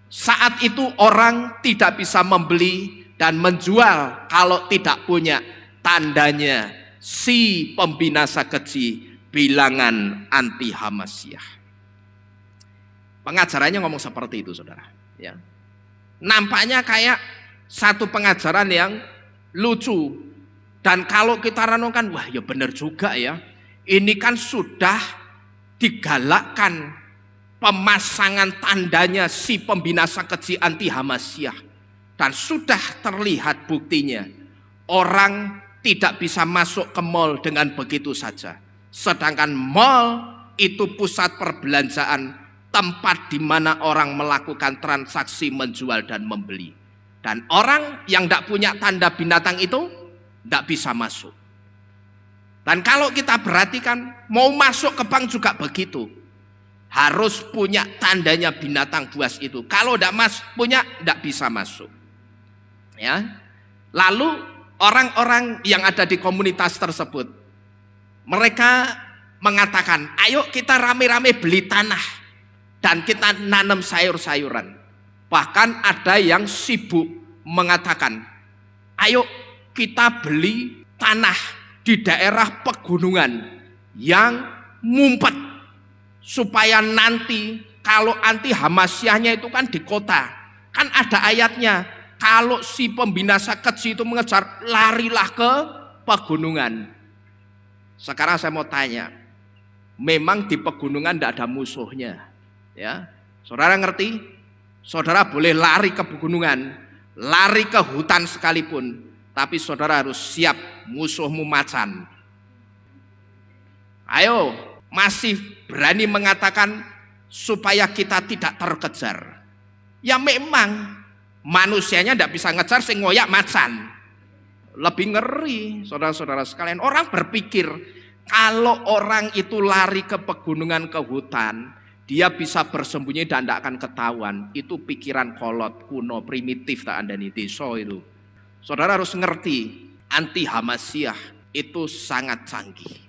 saat itu orang tidak bisa membeli dan menjual kalau tidak punya tandanya si pembinasa keji, bilangan anti Hamasyah. Pengajarannya ngomong seperti itu, saudara. Ya. Nampaknya kayak satu pengajaran yang lucu, dan kalau kita renungkan, wah ya benar juga ya. Ini kan sudah digalakkan pemasangan tandanya si pembinasa keji anti Hamasyah, dan sudah terlihat buktinya. Orang tidak bisa masuk ke mal dengan begitu saja, sedangkan mal itu pusat perbelanjaan, tempat di mana orang melakukan transaksi menjual dan membeli, dan orang yang tidak punya tanda binatang itu tidak bisa masuk. Dan kalau kita perhatikan, mau masuk ke bank juga begitu, harus punya tandanya binatang buas itu. Kalau tidak punya, tidak bisa masuk. Ya, lalu orang-orang yang ada di komunitas tersebut, mereka mengatakan, ayo kita rame-rame beli tanah dan kita nanam sayur-sayuran. Bahkan ada yang sibuk mengatakan, ayo kita beli tanah di daerah pegunungan yang ngumpet, supaya nanti kalau anti Hamasyahnya itu kan di kota, kan ada ayatnya, kalau si pembinasa keji itu mengejar, larilah ke pegunungan. Sekarang saya mau tanya, memang di pegunungan tidak ada musuhnya, ya? Saudara ngerti? Saudara boleh lari ke pegunungan, lari ke hutan sekalipun, tapi saudara harus siap musuhmu macan. Ayo, masih berani mengatakan supaya kita tidak terkejar? Ya memang manusianya tidak bisa ngejar, sing ngoyak macan. Lebih ngeri, saudara-saudara sekalian. Orang berpikir kalau orang itu lari ke pegunungan, ke hutan, dia bisa bersembunyi dan tidak akan ketahuan. Itu pikiran kolot, kuno, primitif, tak ada di desa itu. Saudara harus ngerti, anti Hamasyah itu sangat canggih.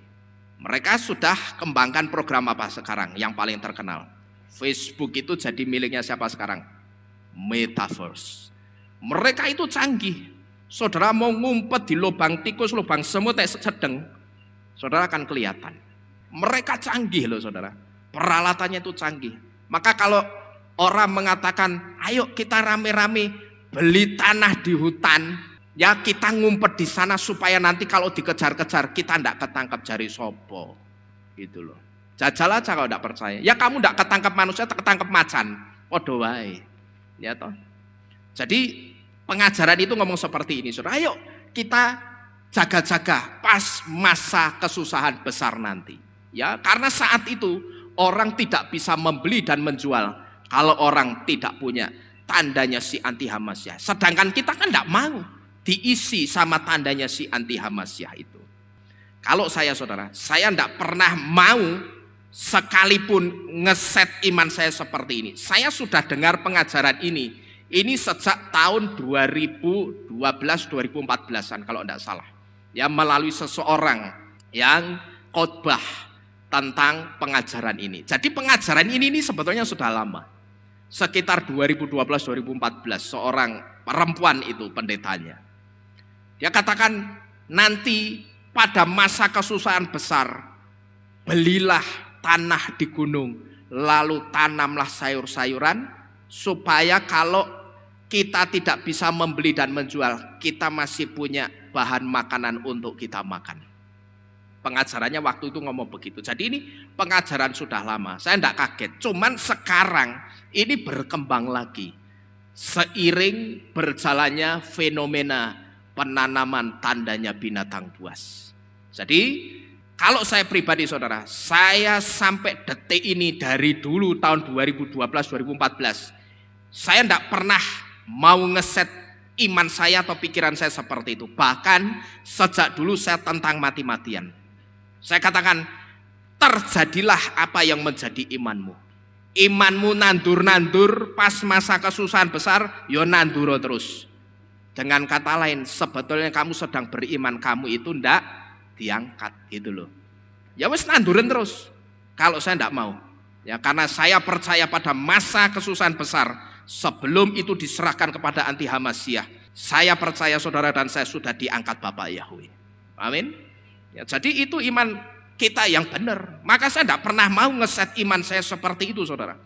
Mereka sudah kembangkan program apa sekarang yang paling terkenal? Facebook itu jadi miliknya siapa sekarang? Metaverse. Mereka itu canggih. Saudara mau ngumpet di lubang tikus, lubang semut, sedeng, saudara akan kelihatan. Mereka canggih loh, saudara. Peralatannya itu canggih. Maka kalau orang mengatakan, ayo kita rame-rame beli tanah di hutan, ya kita ngumpet di sana supaya nanti kalau dikejar-kejar kita tidak ketangkap jari sopo, gitu loh. Jajal aja kalau tidak percaya. Ya kamu tidak ketangkap manusia, ketangkap macan. Podo wae. Ya toh. Jadi pengajaran itu ngomong seperti ini, saudara. Ayo kita jaga-jaga pas masa kesusahan besar nanti. Ya, karena saat itu orang tidak bisa membeli dan menjual kalau orang tidak punya tandanya si anti Hamasyah. Sedangkan kita kan tidak mau diisi sama tandanya si anti Hamasyah itu. Kalau saya, saudara, saya tidak pernah mau sekalipun ngeset iman saya seperti ini. Saya sudah dengar pengajaran ini sejak tahun 2012-2014an kalau tidak salah. Ya, melalui seseorang yang khotbah tentang pengajaran ini. Jadi pengajaran ini sebetulnya sudah lama. Sekitar 2012-2014 seorang perempuan itu pendetanya. Dia katakan nanti pada masa kesusahan besar, belilah tanah di gunung, lalu tanamlah sayur-sayuran, supaya kalau kita tidak bisa membeli dan menjual, kita masih punya bahan makanan untuk kita makan. Pengajarannya waktu itu ngomong begitu. Jadi ini pengajaran sudah lama, saya tidak kaget. Cuman sekarang ini berkembang lagi seiring berjalannya fenomena penanaman tandanya binatang buas. Jadi kalau saya pribadi saudara, saya sampai detik ini dari dulu tahun 2012-2014, saya tidak pernah mau ngeset iman saya atau pikiran saya seperti itu. Bahkan sejak dulu saya tentang mati-matian. Saya katakan, terjadilah apa yang menjadi imanmu. Imanmu nandur-nandur, pas masa kesusahan besar, yo nanduro terus. Dengan kata lain, sebetulnya kamu sedang beriman, kamu itu ndak diangkat gitu loh. Ya wes nandurin terus. Kalau saya ndak mau. Ya karena saya percaya pada masa kesusahan besar sebelum itu diserahkan kepada anti Hamasiah. Saya percaya saudara dan saya sudah diangkat Bapak Yahweh. Amin. Ya, jadi itu iman kita yang benar. Maka saya tidak pernah mau ngeset iman saya seperti itu saudara.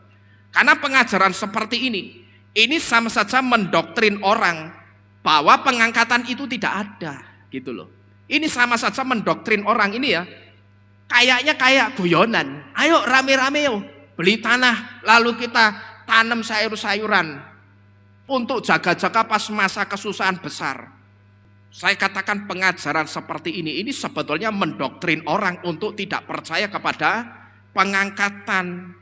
Karena pengajaran seperti ini sama saja mendoktrin orang bahwa pengangkatan itu tidak ada gitu loh. Ini sama saja mendoktrin orang ini ya. Kayaknya kayak guyonan. Ayo rame-rame yo beli tanah lalu kita tanam sayur-sayuran untuk jaga-jaga pas masa kesusahan besar. Saya katakan pengajaran seperti ini sebetulnya mendoktrin orang untuk tidak percaya kepada pengangkatan.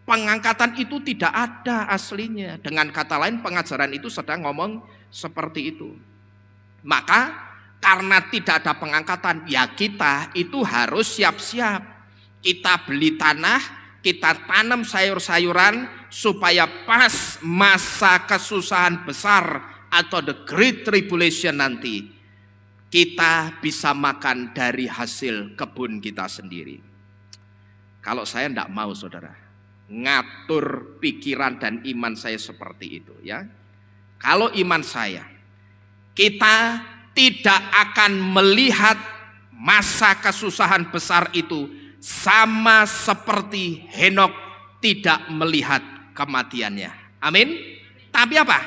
Pengangkatan itu tidak ada aslinya. Dengan kata lain pengajaran itu sedang ngomong seperti itu. Maka karena tidak ada pengangkatan, ya kita itu harus siap-siap. Kita beli tanah, kita tanam sayur-sayuran supaya pas masa kesusahan besar atau the great tribulation nanti kita bisa makan dari hasil kebun kita sendiri. Kalau saya tidak mau saudara ngatur pikiran dan iman saya seperti itu ya. Kalau iman saya, kita tidak akan melihat masa kesusahan besar itu sama seperti Henokh tidak melihat kematiannya. Amin. Tapi apa?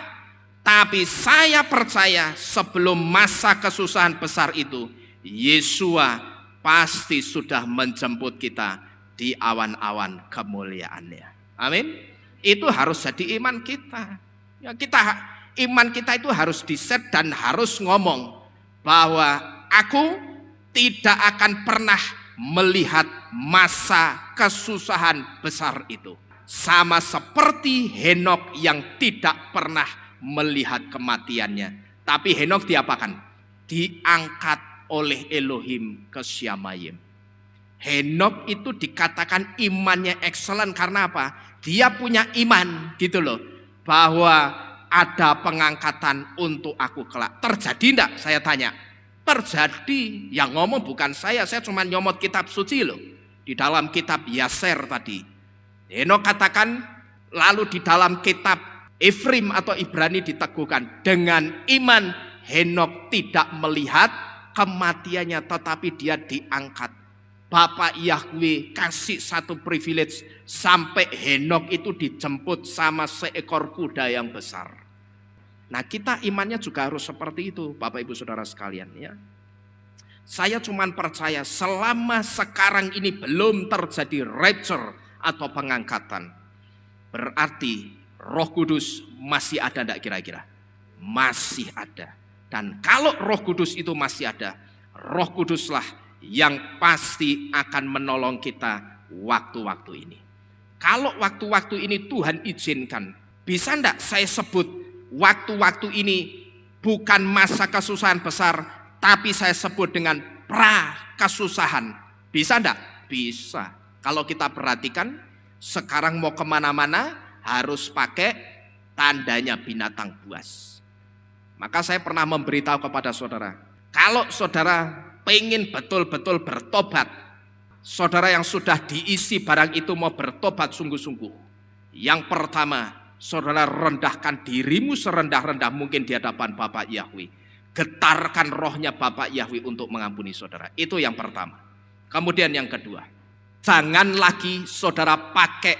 Tapi saya percaya sebelum masa kesusahan besar itu, Yesua pasti sudah menjemput kita di awan-awan kemuliaannya. Amin. Itu harus jadi iman kita. Ya, iman kita itu harus diset dan harus ngomong bahwa aku tidak akan pernah melihat masa kesusahan besar itu. Sama seperti Henokh yang tidak pernah melihat kematiannya. Tapi Henokh diapakan? Diangkat oleh Elohim ke Syamayim. Henokh itu dikatakan imannya excellent karena apa? Dia punya iman gitu loh. Bahwa ada pengangkatan untuk aku kelak. Terjadi enggak? Saya tanya. Terjadi. Yang ngomong bukan saya cuma nyomot kitab suci loh. Di dalam kitab Yaser tadi. Henokh katakan, lalu di dalam kitab Efrim atau Ibrani diteguhkan. Dengan iman Henokh tidak melihat kematiannya, tetapi dia diangkat. Bapak Yahweh kasih satu privilege sampai Henokh itu dijemput sama seekor kuda yang besar. Nah kita imannya juga harus seperti itu Bapak Ibu Saudara sekalian ya. Saya cuma percaya selama sekarang ini belum terjadi rapture atau pengangkatan, berarti Roh Kudus masih ada enggak kira-kira? Masih ada. Dan kalau Roh Kudus itu masih ada, Roh Kuduslah yang pasti akan menolong kita waktu-waktu ini. Kalau waktu-waktu ini Tuhan izinkan, bisa enggak saya sebut waktu-waktu ini bukan masa kesusahan besar, tapi saya sebut dengan pra kesusahan. Bisa enggak? Bisa. Kalau kita perhatikan, sekarang mau kemana-mana harus pakai tandanya binatang buas. Maka saya pernah memberitahu kepada saudara, kalau saudara pengen betul-betul bertobat, saudara yang sudah diisi barang itu mau bertobat sungguh-sungguh, yang pertama, saudara rendahkan dirimu serendah-rendah mungkin di hadapan Bapak Yahweh. Getarkan rohnya Bapak Yahweh untuk mengampuni saudara. Itu yang pertama. Kemudian yang kedua, jangan lagi saudara pakai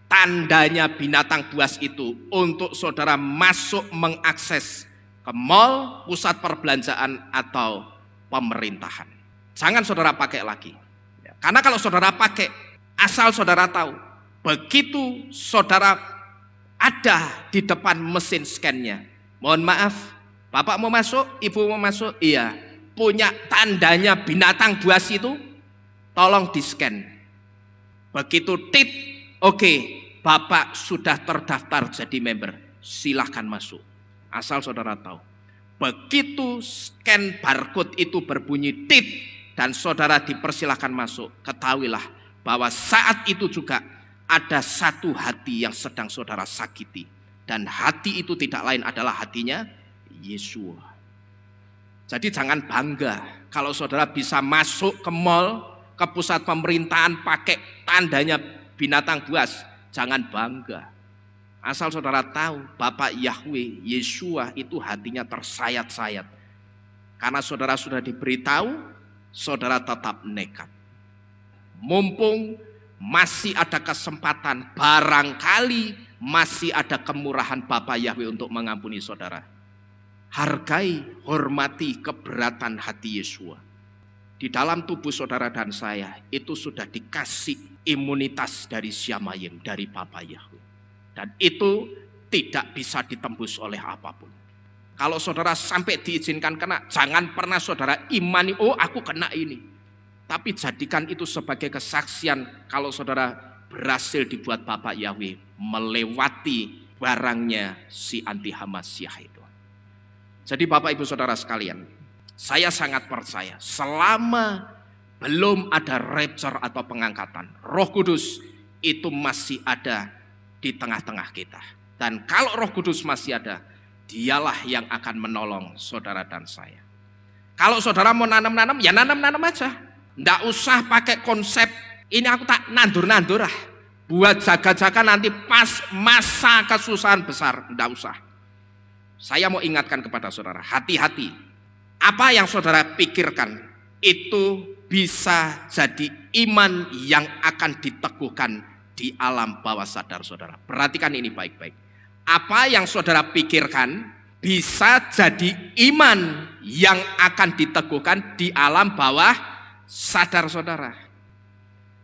tandanya binatang buas itu untuk saudara masuk mengakses ke mal, pusat perbelanjaan atau pemerintahan. Jangan saudara pakai lagi. Karena kalau saudara pakai, asal saudara tahu, begitu saudara ada di depan mesin scan-nya. Mohon maaf, Bapak mau masuk, Ibu mau masuk? Iya. Punya tandanya binatang buas itu, tolong di-scan. Begitu tit, oke, Bapak sudah terdaftar jadi member. Silahkan masuk. Asal saudara tahu. Begitu scan barcode itu berbunyi tit dan saudara dipersilahkan masuk, ketahuilah bahwa saat itu juga ada satu hati yang sedang saudara sakiti. Dan hati itu tidak lain adalah hatinya Yesus. Jadi jangan bangga kalau saudara bisa masuk ke mall, ke pusat pemerintahan pakai tandanya binatang buas. Jangan bangga. Asal saudara tahu Bapak Yahweh, Yeshua itu hatinya tersayat-sayat. Karena saudara sudah diberitahu, saudara tetap nekat. Mumpung masih ada kesempatan, barangkali masih ada kemurahan Bapak Yahweh untuk mengampuni saudara. Hargai, hormati keberatan hati Yeshua. Di dalam tubuh saudara dan saya itu sudah dikasih imunitas dari Syamayim, dari Bapak Yahweh. Dan itu tidak bisa ditembus oleh apapun. Kalau saudara sampai diizinkan kena, jangan pernah saudara imani, oh aku kena ini. Tapi jadikan itu sebagai kesaksian kalau saudara berhasil dibuat Bapak Yahweh melewati barangnya si anti Hamasyah itu. Jadi Bapak Ibu Saudara sekalian, saya sangat percaya selama belum ada rapture atau pengangkatan, Roh Kudus itu masih ada di tengah-tengah kita. Dan kalau Roh Kudus masih ada, dialah yang akan menolong saudara dan saya. Kalau saudara mau nanam-nanam, ya nanam-nanam aja. Nggak usah pakai konsep, ini aku tak nandur-nandur lah. Buat jaga-jaga nanti pas masa kesusahan besar, nggak usah. Saya mau ingatkan kepada saudara, hati-hati. Apa yang saudara pikirkan, itu bisa jadi iman yang akan diteguhkan di alam bawah sadar saudara. Perhatikan ini baik-baik. Apa yang saudara pikirkan bisa jadi iman yang akan diteguhkan di alam bawah sadar saudara.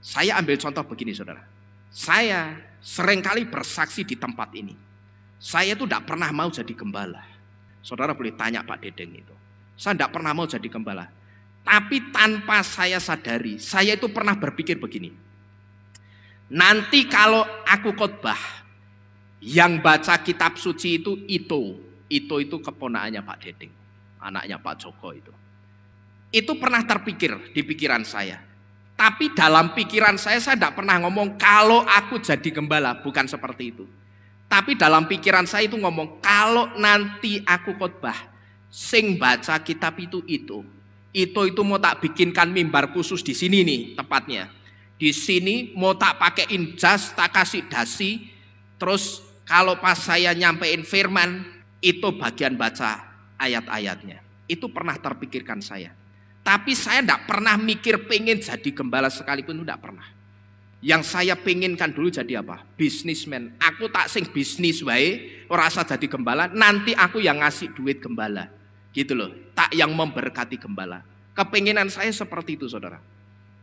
Saya ambil contoh begini saudara. Saya seringkali bersaksi di tempat ini. Saya itu tidak pernah mau jadi gembala. Saudara boleh tanya Pak Dedeng itu. Saya tidak pernah mau jadi gembala. Tapi tanpa saya sadari, saya itu pernah berpikir begini. Nanti kalau aku khotbah, yang baca kitab suci itu keponakannya Pak Dedeng, anaknya Pak Joko itu. Itu pernah terpikir di pikiran saya. Tapi dalam pikiran saya tidak pernah ngomong kalau aku jadi gembala, bukan seperti itu. Tapi dalam pikiran saya itu ngomong kalau nanti aku khotbah, sing baca kitab itu mau tak bikinkan mimbar khusus di sini nih tepatnya. Di sini mau tak pakein jas, tak kasih dasi. Terus kalau pas saya nyampein firman, itu bagian baca ayat-ayatnya. Itu pernah terpikirkan saya. Tapi saya tidak pernah mikir pengen jadi gembala sekalipun, tidak pernah. Yang saya pengenkan dulu jadi apa? Bisnismen. Aku tak sing bisnis wae, ora usah jadi gembala, nanti aku yang ngasih duit gembala. Gitu loh, tak yang memberkati gembala. Kepengenan saya seperti itu saudara.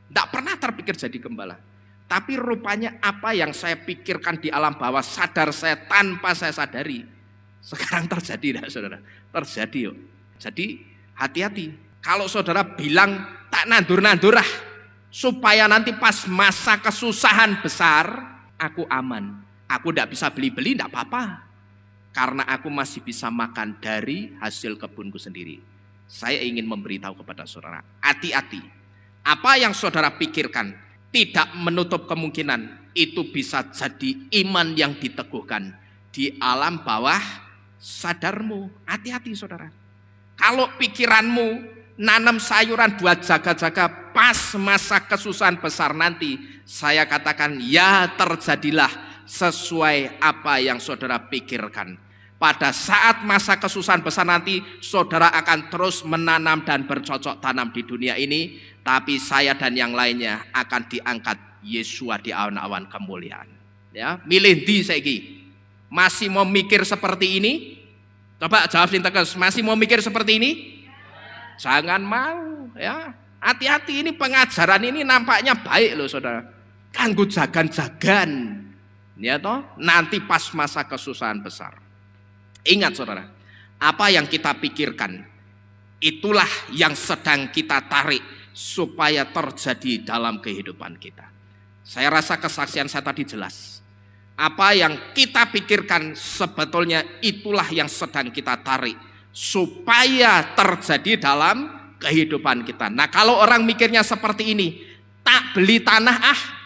Tidak pernah terpikir jadi gembala. Tapi rupanya apa yang saya pikirkan di alam bawah sadar saya tanpa saya sadari, sekarang terjadi tidak saudara? Terjadi yuk. Jadi hati-hati. Kalau saudara bilang tak nandur-nandur lah, supaya nanti pas masa kesusahan besar, aku aman. Aku tidak bisa beli-beli, tidak apa-apa. Karena aku masih bisa makan dari hasil kebunku sendiri. Saya ingin memberitahu kepada saudara, hati-hati. Apa yang saudara pikirkan tidak menutup kemungkinan itu bisa jadi iman yang diteguhkan di alam bawah sadarmu. Hati-hati saudara. Kalau pikiranmu nanam sayuran buat jaga-jaga pas masa kesusahan besar nanti, saya katakan ya terjadilah sesuai apa yang saudara pikirkan. Pada saat masa kesusahan besar nanti, saudara akan terus menanam dan bercocok tanam di dunia ini, tapi saya dan yang lainnya akan diangkat Yeshua di awan-awan kemuliaan. Ya, milih di saiki. Masih mau mikir seperti ini? Coba jawab tegas, masih mau mikir seperti ini? Jangan mau, ya. Hati-hati, ini pengajaran ini nampaknya baik loh saudara. Kanggo jagan-jagan. Ya toh, nanti pas masa kesusahan besar. Ingat saudara, apa yang kita pikirkan itulah yang sedang kita tarik supaya terjadi dalam kehidupan kita. Saya rasa kesaksian saya tadi jelas. Apa yang kita pikirkan sebetulnya itulah yang sedang kita tarik supaya terjadi dalam kehidupan kita. Nah, kalau orang mikirnya seperti ini, tak beli tanah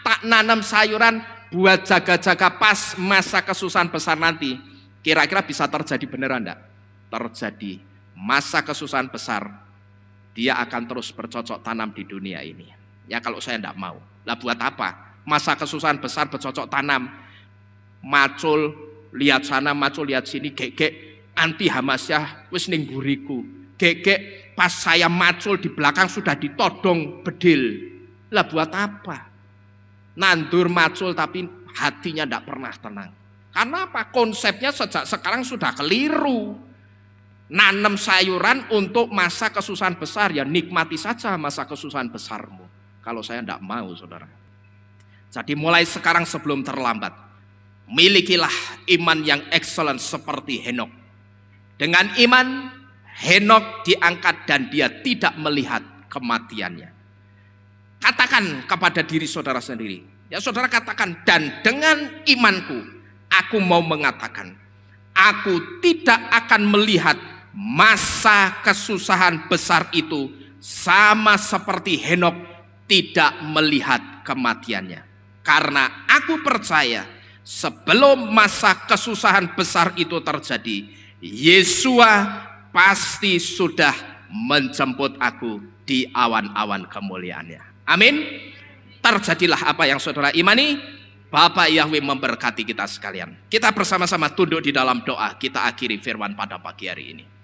tak nanam sayuran buat jaga-jaga pas masa kesusahan besar nanti, kira-kira bisa terjadi beneran enggak? Terjadi. Masa kesusahan besar, dia akan terus bercocok tanam di dunia ini. Ya kalau saya enggak mau. Lah buat apa? Masa kesusahan besar bercocok tanam, macul lihat sana, macul lihat sini, gegek anti Hamasyah wis ning buriku. Gegek pas saya macul di belakang sudah ditodong bedil. Lah buat apa? Nandur macul tapi hatinya tidak pernah tenang. Karena apa? Konsepnya sejak sekarang sudah keliru. Nanam sayuran untuk masa kesusahan besar, ya nikmati saja masa kesusahan besarmu. Kalau saya tidak mau, saudara. Jadi mulai sekarang sebelum terlambat, milikilah iman yang excellent seperti Henokh. Dengan iman, Henokh diangkat dan dia tidak melihat kematiannya. Katakan kepada diri saudara sendiri. Ya saudara katakan, dan dengan imanku, aku mau mengatakan, aku tidak akan melihat masa kesusahan besar itu sama seperti Henokh tidak melihat kematiannya. Karena aku percaya sebelum masa kesusahan besar itu terjadi, Yesua pasti sudah menjemput aku di awan-awan kemuliaannya. Amin. Terjadilah apa yang saudara imani. Bapak Yahweh memberkati kita sekalian. Kita bersama-sama tunduk di dalam doa. Kita akhiri firman pada pagi hari ini.